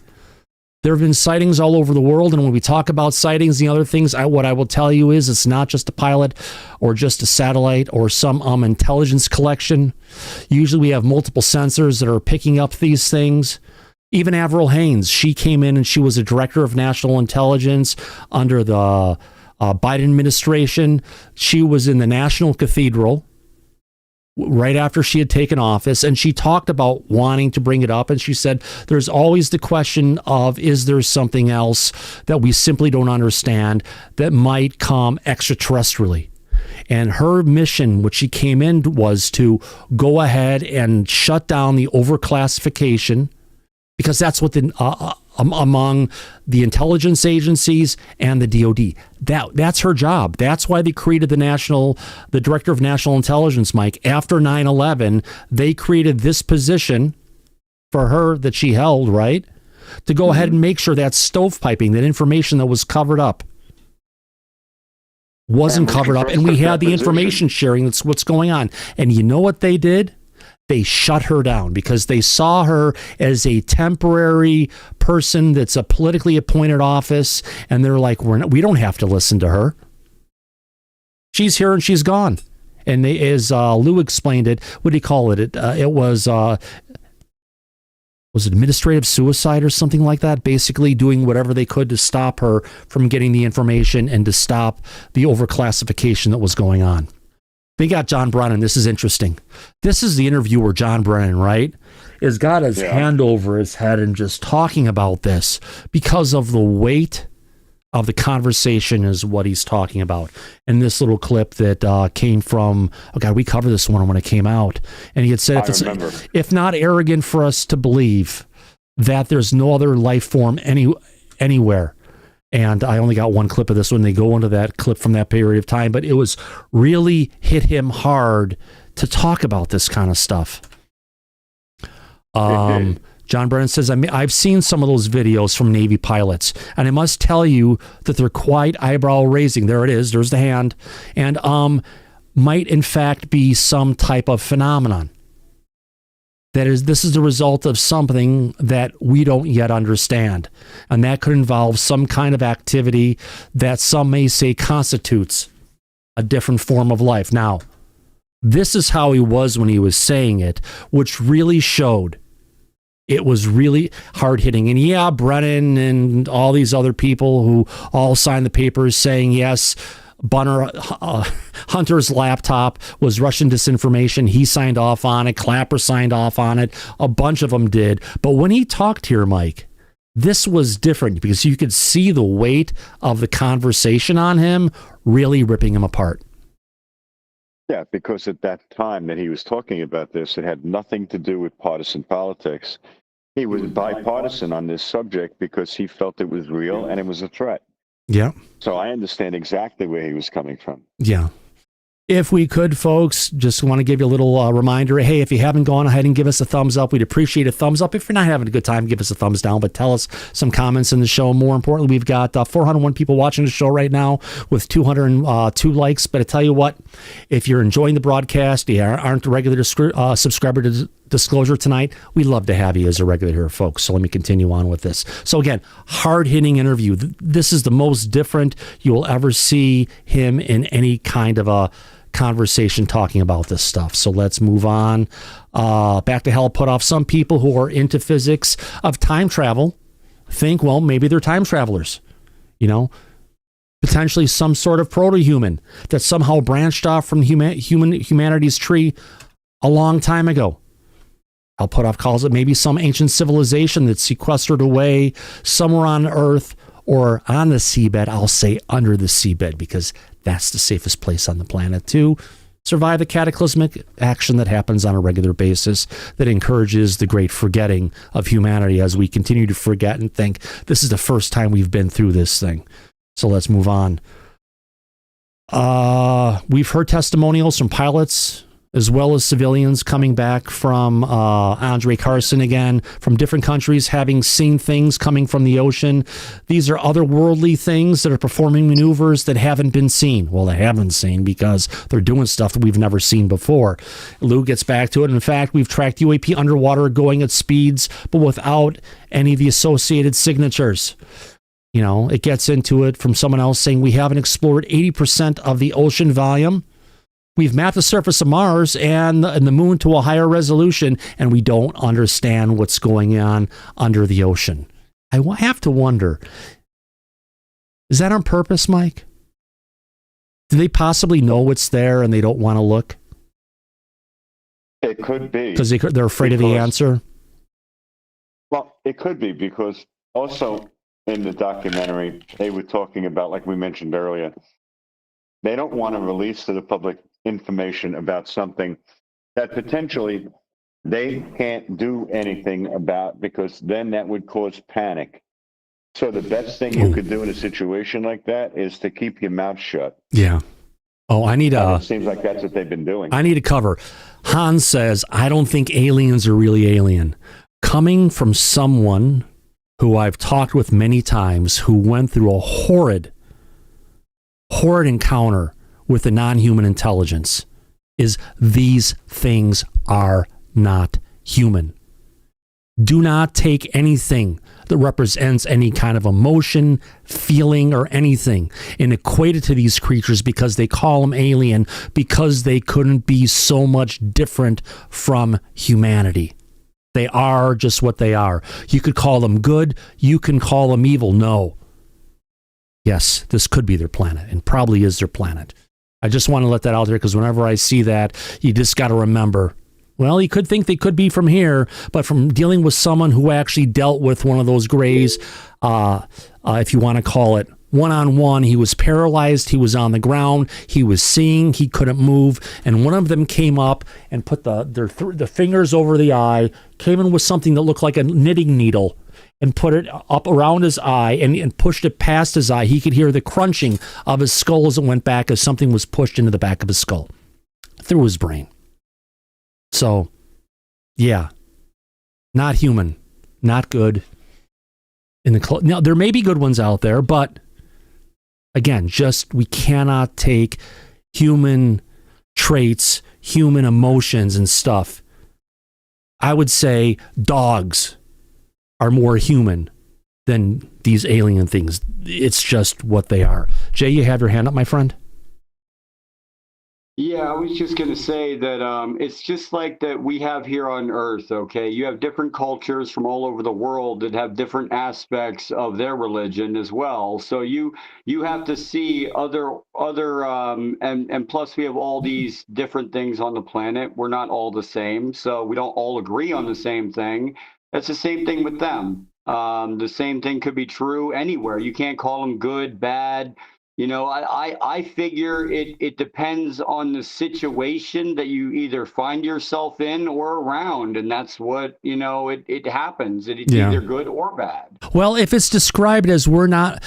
A: There have been sightings all over the world, and when we talk about sightings and other things, what I will tell you is it's not just a pilot or just a satellite or some intelligence collection. Usually we have multiple sensors that are picking up these things. Even Avril Haines, she came in and she was a director of national intelligence under the Biden administration. She was in the National Cathedral right after she had taken office, and she talked about wanting to bring it up, and she said there's always the question of, is there something else that we simply don't understand that might come extraterrestrially? And her mission, which she came in, was to go ahead and shut down the overclassification, because that's what among the intelligence agencies and the DOD. That's her job. That's why they created the Director of National Intelligence, Mike. After 9/11, they created this position for her that she held, right? To go ahead and make sure that stovepiping, that information that was covered up, wasn't covered up. And we had the information sharing. That's what's going on. And you know what they did? They shut her down because they saw her as a temporary person that's a politically appointed office. And they're like, we don't have to listen to her. She's here and she's gone. And they, as Lou explained it, what do you call it? It was administrative suicide or something like that? Basically doing whatever they could to stop her from getting the information and to stop the overclassification that was going on. They got John Brennan. This is interesting. This is the interview where John Brennan, right, has got his hand over his head and just talking about this because of the weight of the conversation is what he's talking about. And this little clip that came from, we covered this one when it came out. And he had said, if not arrogant for us to believe that there's no other life form anywhere. And I only got one clip of this when they go into that clip from that period of time, but it was really hit him hard to talk about this kind of stuff. John Brennan says, I've seen some of those videos from Navy pilots, and I must tell you that they're quite eyebrow raising. There it is. There's the hand. And might in fact be some type of phenomenon. This is the result of something that we don't yet understand. And that could involve some kind of activity that some may say constitutes a different form of life. Now, this is how he was when he was saying it, which really showed it was really hard hitting. And yeah, Brennan and all these other people who all signed the papers saying, yes, Hunter's laptop was Russian disinformation. He signed off on it. Clapper signed off on it. A bunch of them did. But when he talked here, Mike, this was different because you could see the weight of the conversation on him really ripping him apart.
B: Yeah, because at that time that he was talking about this, it had nothing to do with partisan politics. He was bipartisan on this subject because he felt it was real and it was a threat.
A: Yeah.
B: So I understand exactly where he was coming from.
A: Yeah. If we could, folks, just want to give you a little reminder. Hey, if you haven't gone ahead and give us a thumbs up, we'd appreciate a thumbs up. If you're not having a good time, give us a thumbs down, but tell us some comments in the show. More importantly, we've got 401 people watching the show right now with 202 likes. But I tell you what, if you're enjoying the broadcast, you aren't a regular subscriber to Disclosure tonight, we'd love to have you as a regular here, folks. So let me continue on with this. So again, hard-hitting interview. This is the most different you will ever see him in any kind of a conversation talking about this stuff. So let's move on. Back to hell put off. Some people who are into physics of time travel think, well, maybe they're time travelers. Potentially some sort of proto-human that somehow branched off from humanity's tree a long time ago. Alputov calls it maybe some ancient civilization that's sequestered away somewhere on Earth or on the seabed. I'll say under the seabed because that's the safest place on the planet to survive the cataclysmic action that happens on a regular basis that encourages the great forgetting of humanity as we continue to forget and think this is the first time we've been through this thing. So let's move on. We've heard testimonials from pilots as well as civilians coming back from Andre Carson again, from different countries, having seen things coming from the ocean. These are otherworldly things that are performing maneuvers that haven't been seen. Well, they haven't seen because they're doing stuff that we've never seen before. Lou gets back to it. In fact, we've tracked UAP underwater going at speeds, but without any of the associated signatures. You know, it gets into it from someone else saying we haven't explored 80% of the ocean volume. We've mapped the surface of Mars and the moon to a higher resolution, and we don't understand what's going on under the ocean. I have to wonder, is that on purpose, Mike? Do they possibly know what's there and they don't want to look?
B: It could be.
A: Because they're afraid of the answer?
B: Well, it could be because also in the documentary, they were talking about, like we mentioned earlier, they don't want to release to the public information about something that potentially they can't do anything about because then that would cause panic. So the best thing you could do in a situation like that is to keep your mouth shut.
A: Yeah. Oh,
B: it seems like that's what they've been doing.
A: I need to cover. Hans says, I don't think aliens are really alien. Coming from someone who I've talked with many times who went through a horrid encounter with the non-human intelligence, is these things are not human. Do not take anything that represents any kind of emotion, feeling, or anything and equate it to these creatures because they call them alien, because they couldn't be so much different from humanity. They are just what they are. You could call them good, you can call them evil. No. Yes, this could be their planet and probably is their planet. I just want to let that out there because whenever I see that, you just got to remember, well, you could think they could be from here, but from dealing with someone who actually dealt with one of those grays, if you want to call it, one-on-one, he was paralyzed, he was on the ground, he was seeing, he couldn't move, and one of them came up and put the fingers over the eye, came in with something that looked like a knitting needle, and put it up around his eye and pushed it past his eye. He could hear the crunching of his skull as it went back as something was pushed into the back of his skull through his brain. So, yeah, not human, not good. Now, there may be good ones out there, but again, we cannot take human traits, human emotions and stuff. I would say dogs are more human than these alien things. It's just what they are. Jay, you have your hand up, my friend?
R: Yeah, I was just going to say that it's just like that we have here on Earth, okay? You have different cultures from all over the world that have different aspects of their religion as well. So you have to see other and plus we have all these different things on the planet. We're not all the same, so we don't all agree on the same thing. That's the same thing with them. The same thing could be true anywhere. You can't call them good, bad. You know, I figure it depends on the situation that you either find yourself in or around. And that's what, it happens. It's either good or bad.
A: Well, if it's described as we're not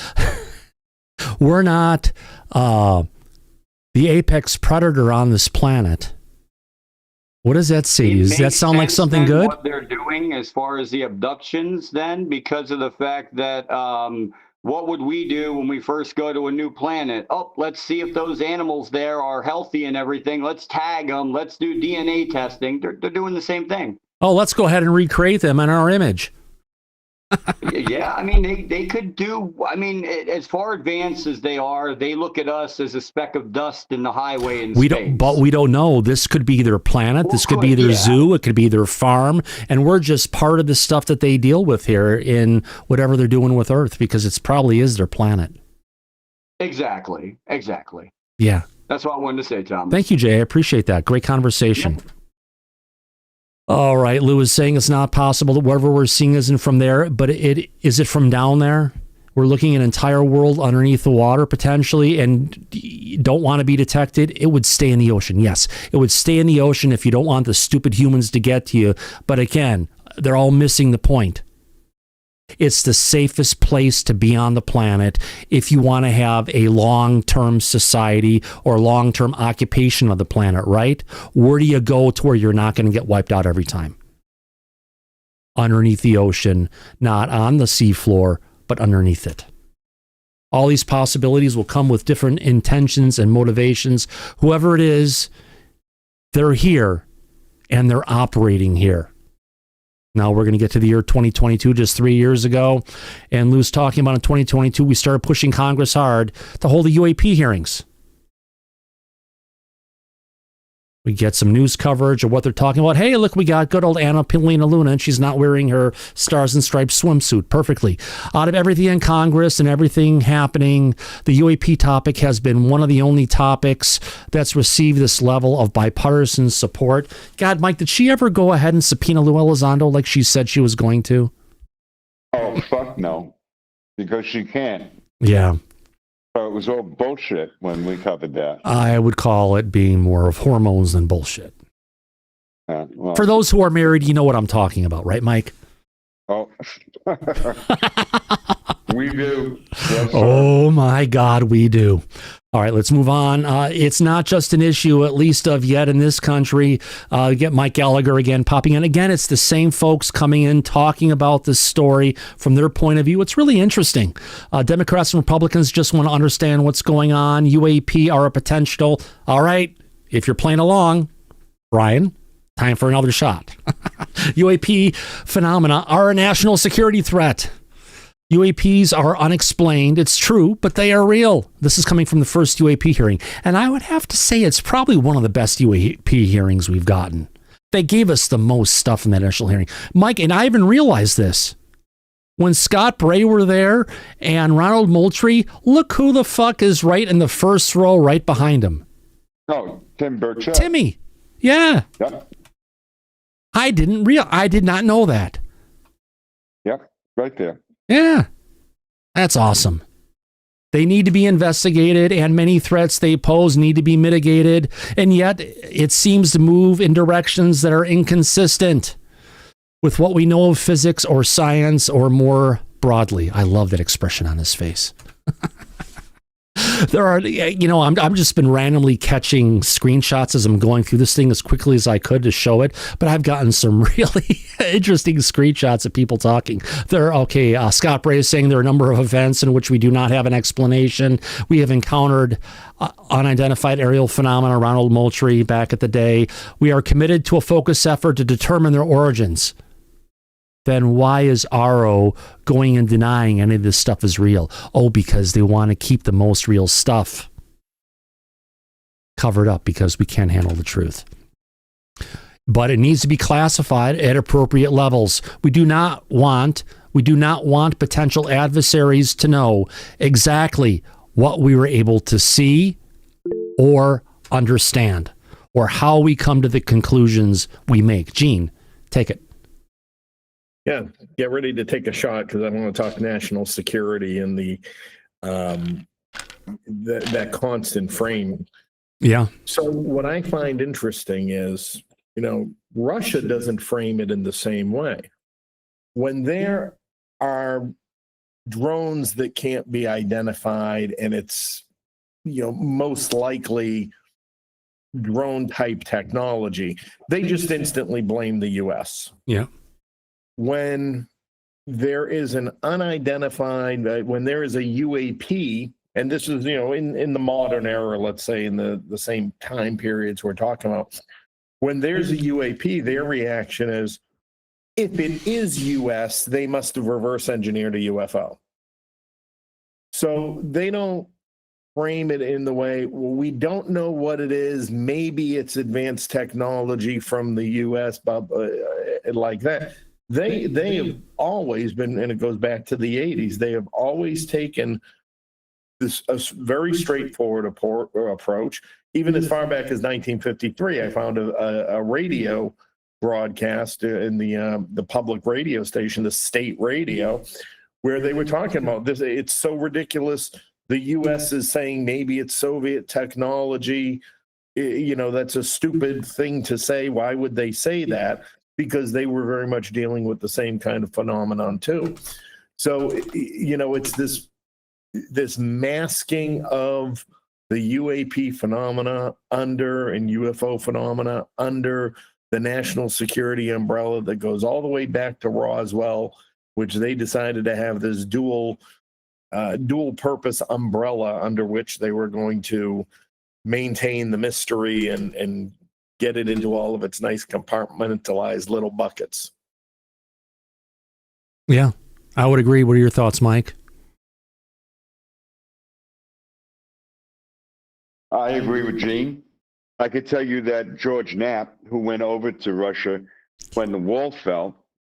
A: the apex predator on this planet, what does that say? Does that sound like something good?
R: What they're doing as far as the abductions then, because of the fact that what would we do when we first go to a new planet? Oh, let's see if those animals there are healthy and everything. Let's tag them. Let's do DNA testing. They're doing the same thing.
A: Oh, let's go ahead and recreate them in our image.
R: Yeah, I mean, they could do, as far advanced as they are, they look at us as a speck of dust in the highway in space.
A: But we don't know. This could be their planet. This could be their zoo. It could be their farm. And we're just part of the stuff that they deal with here in whatever they're doing with Earth, because it probably is their planet.
R: Exactly.
A: Yeah.
R: That's what I wanted to say, Tom.
A: Thank you, Jay. I appreciate that. Great conversation. Yeah. All right, Lou is saying it's not possible that whatever we're seeing isn't from there, but is it from down there? we're looking at an entire world underneath the water potentially and don't want to be detected, it would stay in the ocean. Yes, it would stay in the ocean if you don't want the stupid humans to get to you. But again, they're all missing the point. It's the safest place to be on the planet if you want to have a long-term society or long-term occupation of the planet, right? Where do you go to where you're not going to get wiped out every time? Underneath the ocean, not on the seafloor, but underneath it. All these possibilities will come with different intentions and motivations. Whoever it is, they're here and they're operating here. Now we're going to get to the year 2022, just 3 years ago. And Lou's talking about in 2022, we started pushing Congress hard to hold the UAP hearings. We get some news coverage of what they're talking about. Hey, look, we got good old Anna Paulina Luna, and she's not wearing her Stars and Stripes swimsuit perfectly. Out of everything in Congress and everything happening, the UAP topic has been one of the only topics that's received this level of bipartisan support. God, Mike, did she ever go ahead and subpoena Lou Elizondo like she said she was going to?
B: Oh, fuck no. Because she can't.
A: Yeah.
B: So it was all bullshit when we covered that.
A: I would call it being more of hormones than bullshit.
B: Well,
A: For those who are married, you know what I'm talking about, right, Mike?
B: oh, we do. Yes,
A: Oh, my God, we do. All right, let's move on. It's not just an issue, at least of yet in this country. Get Mike Gallagher again popping in. Again, it's the same folks coming in talking about this story from their point of view. It's really interesting. Democrats and Republicans just want to understand what's going on. UAP are a potential. All right, if you're playing along, Brian, time for another shot. UAP phenomena are a national security threat. UAPs are unexplained. It's true, but they are real. This is coming from the first UAP hearing. And I would have to say it's probably one of the best UAP hearings we've gotten. They gave us the most stuff in that initial hearing. Mike, and I even realized this. When Scott Bray were there and Ronald Moultrie, look who the fuck is right in the first row right behind him.
B: Oh, Tim Burchett.
A: Timmy. Yeah.
B: Yep.
A: I did not know that.
B: Yep, right there.
A: Yeah, that's awesome. They need to be investigated, and many threats they pose need to be mitigated, and yet it seems to move in directions that are inconsistent with what we know of physics or science, or more broadly. I love that expression on his face. There are, I'm just been randomly catching screenshots as I'm going through this thing as quickly as I could to show it, but I've gotten some really interesting screenshots of people talking. Scott Bray is saying there are a number of events in which we do not have an explanation. We have encountered unidentified aerial phenomena, Ronald Moultrie back at the day. We are committed to a focused effort to determine their origins. Then why is RO going and denying any of this stuff is real? Oh, because they want to keep the most real stuff covered up because we can't handle the truth. But it needs to be classified at appropriate levels. We do not want potential adversaries to know exactly what we were able to see or understand, or how we come to the conclusions we make. Gene, take it.
D: Yeah, get ready to take a shot because I want to talk national security and the that constant frame.
A: Yeah.
D: So what I find interesting is, Russia doesn't frame it in the same way. When there are drones that can't be identified, and it's most likely drone type technology, they just instantly blame the U.S.
A: Yeah.
D: When there is an unidentified, when there is a UAP, and this is, in the modern era, let's say in the same time periods we're talking about, when there's a UAP, their reaction is, if it is US, they must have reverse engineered a UFO. So they don't frame it in the way, well, we don't know what it is. Maybe it's advanced technology from the US, like that. They have always been, and it goes back to the 80s, they have always taken this a very straightforward approach. Even as far back as 1953, I found a radio broadcast in the public radio station, the state radio, where they were talking about this. It's so ridiculous. The U.S. is saying maybe it's Soviet technology. That's a stupid thing to say. Why would they say that? Because they were very much dealing with the same kind of phenomenon too. So, it's this masking of the UAP phenomena and UFO phenomena under the national security umbrella that goes all the way back to Roswell, which they decided to have this dual purpose umbrella under which they were going to maintain the mystery and get it into all of its nice compartmentalized little buckets.
A: Yeah, I would agree. What are your thoughts, Mike?
B: I agree with Gene. I could tell you that George Knapp, who went over to Russia when the wall fell,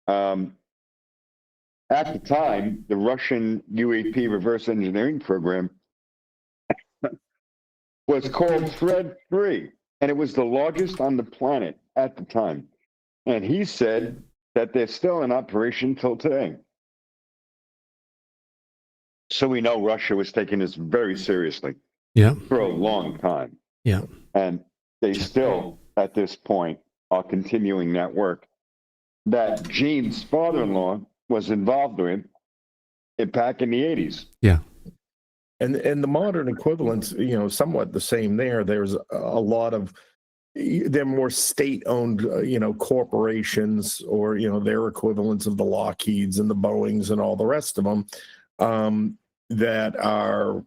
B: at the time, the Russian UAP reverse engineering program was called Thread 3, and it was the largest on the planet at the time. And he said that they're still in operation till today. So we know Russia was taking this very seriously.
A: Yeah.
B: For a long time.
A: Yeah.
B: And they still, at this point, are continuing that work that Gene's father-in-law was involved with back in the 80s.
A: Yeah.
D: And the modern equivalents, somewhat the same there. There's a lot of, they're more state-owned, corporations or, their equivalents of the Lockheeds and the Boeings and all the rest of them that are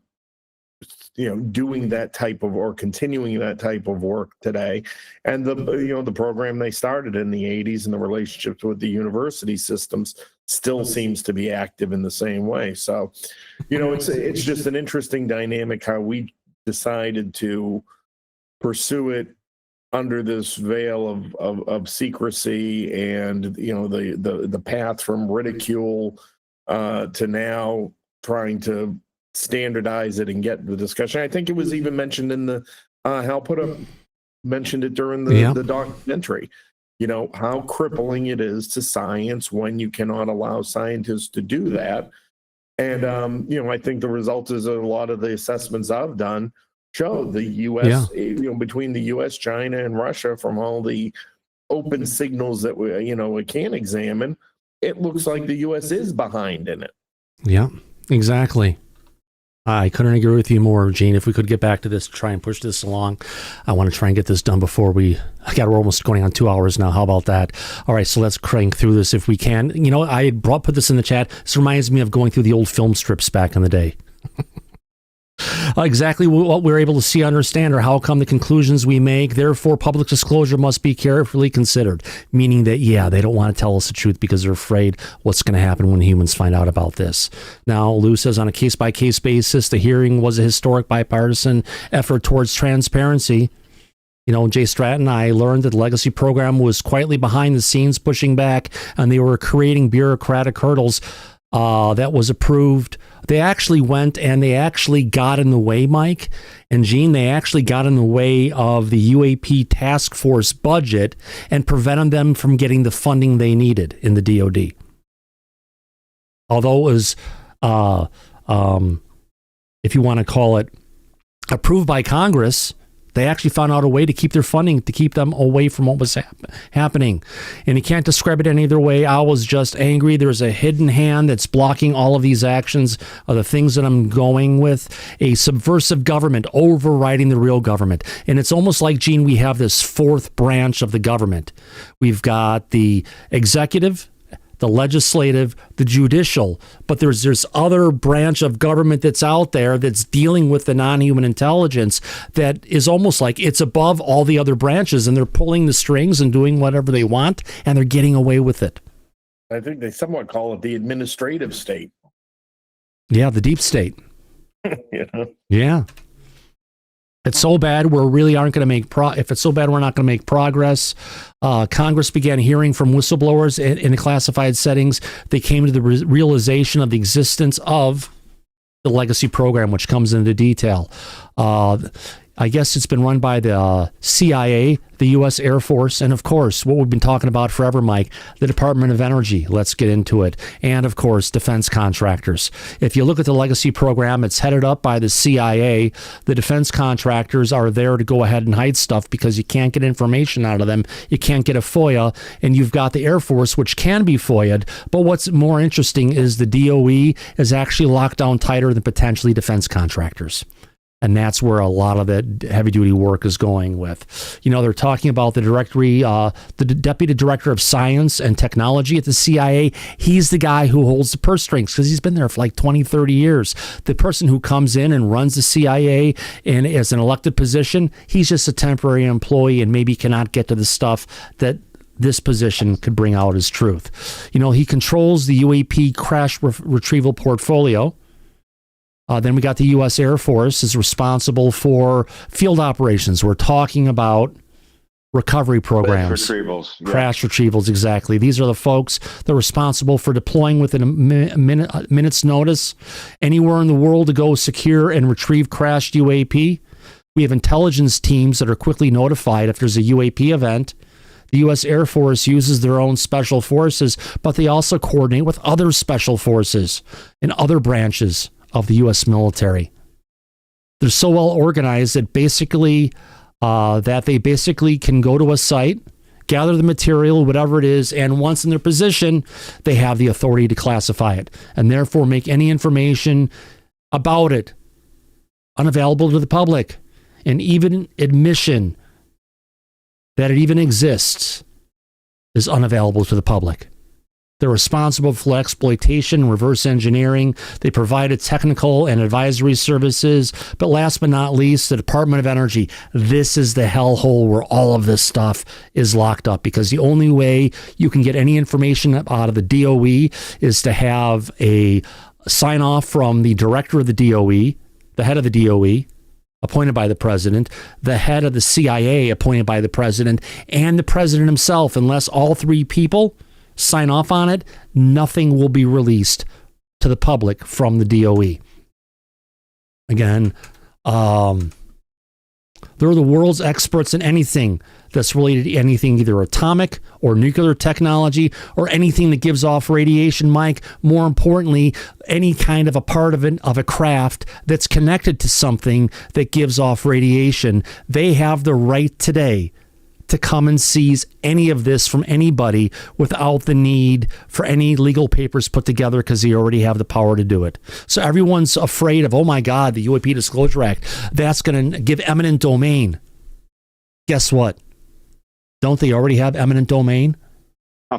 D: doing that type of or continuing that type of work today. And the program they started in the 80s and the relationships with the university systems still seems to be active in the same way. So, it's just an interesting dynamic how we decided to pursue it under this veil of secrecy and, the path from ridicule to now trying to standardize it and get the discussion. I think it was even mentioned in the Hal put up mentioned it during the documentary. How crippling it is to science when you cannot allow scientists to do that. And I think the result is a lot of the assessments I've done show the U.S. Between the U.S., China, and Russia, from all the open signals that we can examine, it looks like the U.S. is behind in it. Yeah,
A: Exactly. I couldn't agree with you more, Gene. If we could get back to this, try and push this along. I want to try and get this done before we're almost going on 2 hours now. How about that? All right, so let's crank through this if we can. I put this in the chat. This reminds me of going through the old film strips back in the day. Exactly what we're able to see, understand, or how come the conclusions we make. Therefore, public disclosure must be carefully considered, meaning that, they don't want to tell us the truth because they're afraid what's going to happen when humans find out about this. Now, Lou says, on a case-by-case basis, the hearing was a historic bipartisan effort towards transparency. Jay Stratton, I learned that the legacy program was quietly behind the scenes pushing back, and they were creating bureaucratic hurdles that was approved. They actually went and they actually got in the way, Mike and Gene. They actually got in the way of the UAP task force budget and prevented them from getting the funding they needed in the DOD. Although it was, if you want to call it, approved by Congress, they actually found out a way to keep their funding, to keep them away from what was happening. And you can't describe it any other way. I was just angry. There's a hidden hand that's blocking all of these actions, of the things that I'm going with. A subversive government overriding the real government. And it's almost like, Gene, we have this fourth branch of the government. We've got the executive, the legislative, the judicial, but there's this other branch of government that's out there that's dealing with the non-human intelligence that is almost like it's above all the other branches, and they're pulling the strings and doing whatever they want, and they're getting away with it.
D: I think they somewhat call it the administrative state.
A: Yeah, the deep state. Yeah. It's so bad we really aren't going to make if it's so bad we're not going to make progress. Congress began hearing from whistleblowers in classified settings. They came to the realization of the existence of the legacy program, which comes into detail. I guess it's been run by the CIA, the U.S. Air Force, and of course, what we've been talking about forever, Mike, the Department of Energy. Let's get into it. And of course, defense contractors. If you look at the legacy program, it's headed up by the CIA. The defense contractors are there to go ahead and hide stuff because you can't get information out of them. You can't get a FOIA. And you've got the Air Force, which can be FOIA'd. But what's more interesting is the DOE is actually locked down tighter than potentially defense contractors. And that's where a lot of the heavy-duty work is going with. You know, they're talking about the the Deputy Director of Science and Technology at the CIA. He's the guy who holds the purse strings because he's been there for like 20, 30 years. The person who comes in and runs the CIA and is an elected position, he's just a temporary employee and maybe cannot get to the stuff that this position could bring out as truth. You know, he controls the UAP crash retrieval portfolio. Then we got the U.S. Air Force is responsible for field operations. We're talking about recovery programs. Crash retrievals, exactly. These are the folks that are responsible for deploying within a minute's notice anywhere in the world to go secure and retrieve crashed UAP. We have intelligence teams that are quickly notified if there's a UAP event. The U.S. Air Force uses their own special forces, but they also coordinate with other special forces and other branches of the U.S. military. They're so well organized that they basically can go to a site, gather the material, whatever it is, and once in their position, they have the authority to classify it and therefore make any information about it unavailable to the public. And even admission that it even exists is unavailable to the public. They're responsible for exploitation and reverse engineering. They provided technical and advisory services. But last but not least, the Department of Energy. This is the hellhole where all of this stuff is locked up because the only way you can get any information out of the DOE is to have a sign off from the director of the DOE, the head of the DOE, appointed by the president, the head of the CIA, appointed by the president, and the president himself. Unless all three people sign off on it, nothing will be released to the public from the DOE. Again, they're the world's experts in anything that's related to anything, either atomic or nuclear technology or anything that gives off radiation, Mike. More importantly, any kind of a part of a craft that's connected to something that gives off radiation. They have the right today to come and seize any of this from anybody without the need for any legal papers put together because they already have the power to do it. So everyone's afraid of, oh my God, the UAP Disclosure Act, that's going to give eminent domain. Guess what? Don't they already have eminent domain?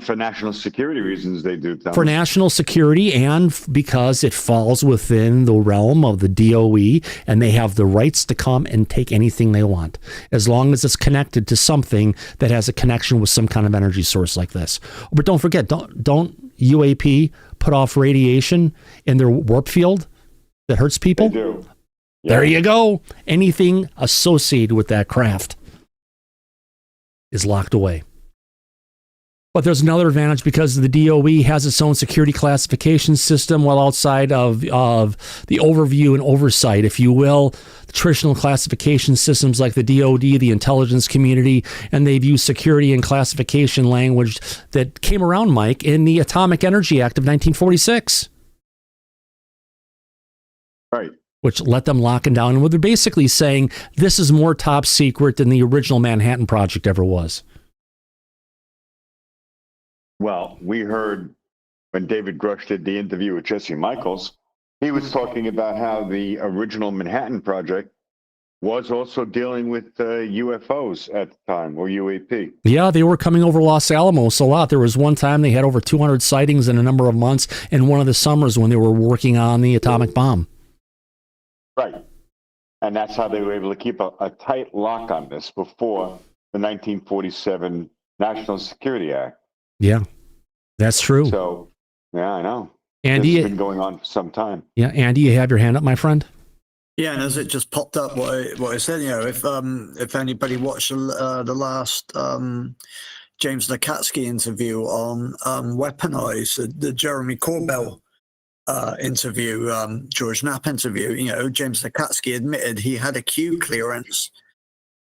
B: For national security reasons, they do. Thomas.
A: For national security and because it falls within the realm of the DOE and they have the rights to come and take anything they want, as long as it's connected to something that has a connection with some kind of energy source like this. But don't forget, don't UAP put off radiation in their warp field that hurts people?
B: They do.
A: Yeah. There you go. Anything associated with that craft is locked away. But there's another advantage because the DOE has its own security classification system, while outside of the overview and oversight, if you will, the traditional classification systems like the DOD, the intelligence community, and they've used security and classification language that came around, Mike, in the Atomic Energy Act of 1946.
B: Right.
A: Which let them lock it down. And what they're basically saying, this is more top secret than the original Manhattan Project ever was.
B: Well, we heard when David Grusch did the interview with Jesse Michaels, he was talking about how the original Manhattan Project was also dealing with UFOs at the time, or UAP.
A: Yeah, they were coming over Los Alamos a lot. There was one time they had over 200 sightings in a number of months in one of the summers when they were working on the atomic bomb.
B: Right. And that's how they were able to keep a tight lock on this before the 1947 National Security Act.
A: Yeah, that's true.
B: So, yeah, I know.
A: Andy,
B: this has been going on for some time.
A: Yeah, Andy, you have your hand up, my friend.
S: Yeah, and as it just popped up, what I said, you know, if anybody watched the last James Lukatsky interview on Weaponize, the Jeremy Corbell interview, George Knapp interview, you know, James Lukatsky admitted he had a Q clearance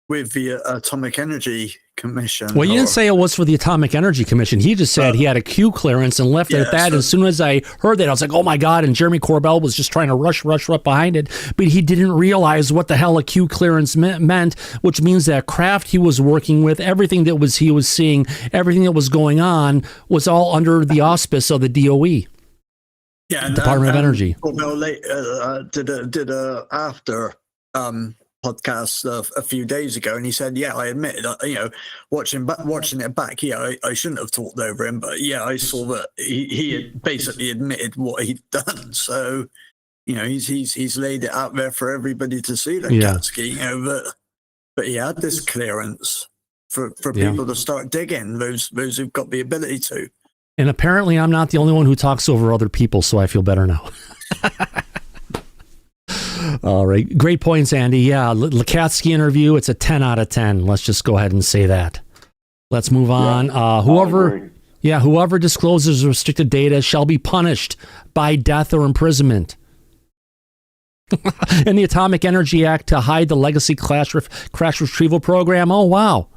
S: with the Atomic Energy Commission.
A: Well, you didn't say it was for the Atomic Energy Commission. He just said he had a Q clearance and left it at that.
S: So,
A: as soon as I heard that, I was like, oh my God. And Jeremy Corbell was just trying to rush right behind it. But he didn't realize what the hell a Q clearance meant, which means that craft he was working with, everything that he was seeing, everything that was going on was all under the auspice of the DOE.
S: Yeah,
A: Department of Energy.
S: Corbell did a after podcast a few days ago, and he said, "Yeah, I admitted, you know, watching it back, yeah, I shouldn't have talked over him, but yeah, I saw that he had basically admitted what he'd done. So, you know, he's laid it out there for everybody to see, Lukatsky, you know, but he had this clearance for people to start digging, those who've got the ability to."
A: And apparently, I'm not the only one who talks over other people, so I feel better now. All right. Great points, Andy. Yeah, Lukatsky interview, it's a 10 out of 10. Let's just go ahead and say that. Let's move on. Whoever discloses restricted data shall be punished by death or imprisonment. And the Atomic Energy Act to hide the legacy crash retrieval program. Oh, wow.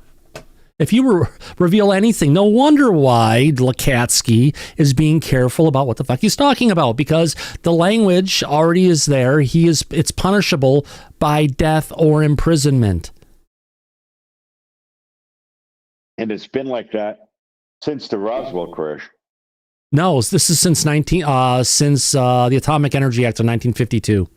A: If you reveal anything, no wonder why Lukatsky is being careful about what the fuck he's talking about, because the language already is there. It's punishable by death or imprisonment.
B: And it's been like that since the Roswell crash.
A: No, this is since the Atomic Energy Act of 1952.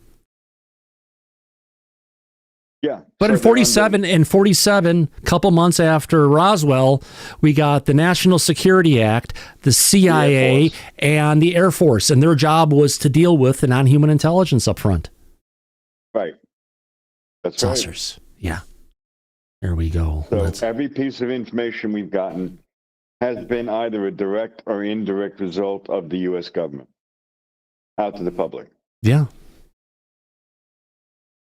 B: Yeah.
A: But in 47, couple months after Roswell, we got the National Security Act, the CIA, and the Air Force, and their job was to deal with the non-human intelligence up front.
B: Right. That's
A: saucers. Right. Yeah. There we go.
B: So every piece of information we've gotten has been either a direct or indirect result of the U.S. government out to the public.
A: Yeah.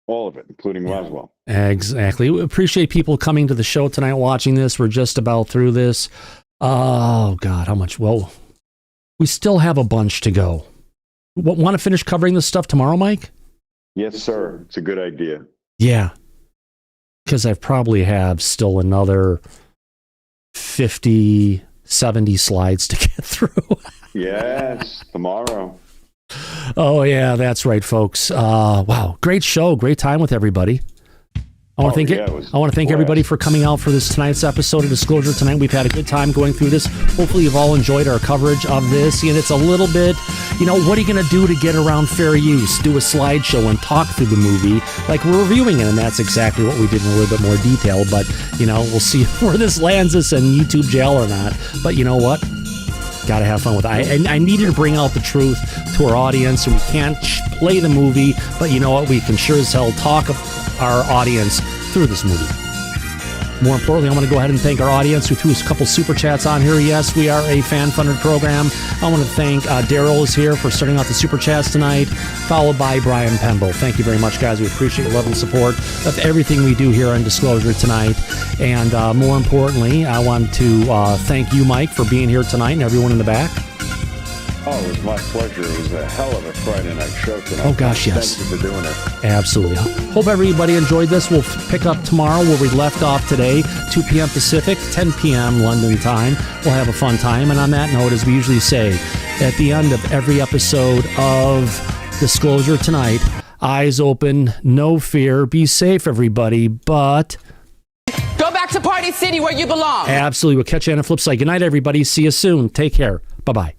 B: All of it, including Roswell.
A: Exactly. We appreciate people coming to the show tonight, watching this. We're just about through this. Oh, God, how much? Well, we still have a bunch to go. Want to finish covering this stuff tomorrow, Mike?
B: Yes, sir. It's a good idea.
A: Yeah. Because I probably have still another 50, 70 slides to get through.
B: Yes, tomorrow.
A: Oh, yeah, that's right, folks. Wow, great show. Great time with everybody. I want to thank everybody for coming out for tonight's episode of Disclosure Tonight. We've had a good time going through this. Hopefully you've all enjoyed our coverage of this. And it's a little bit, you know, what are you going to do to get around fair use? Do a slideshow and talk through the movie like we're reviewing it. And that's exactly what we did in a little bit more detail. But, you know, we'll see where this lands us in YouTube jail or not. But you know what? Got to have fun with it. I needed to bring out the truth to our audience. And we can't play the movie, but you know what? We can sure as hell talk our audience through this movie. More importantly, I want to go ahead and thank our audience who threw a couple super chats on here. Yes, we are a fan-funded program. I want to thank Daryl is here for starting out the super chats tonight, followed by Brian Pemble. Thank you very much, guys. We appreciate your love and support of everything we do here on Disclosure tonight. And more importantly, I want to thank you, Mike, for being here tonight and everyone in the back.
B: Oh, it was my pleasure. It was a hell of a Friday night show tonight.
A: Oh, gosh, yes.
B: Thank you for doing it.
A: Absolutely. Hope everybody enjoyed this. We'll pick up tomorrow where we left off today, 2 p.m. Pacific, 10 p.m. London time. We'll have a fun time. And on that note, as we usually say, at the end of every episode of Disclosure Tonight, eyes open, no fear, be safe, everybody, but...
T: Go back to Party City where you belong.
A: Absolutely. We'll catch you on the flip side. Good night, everybody. See you soon. Take care. Bye-bye.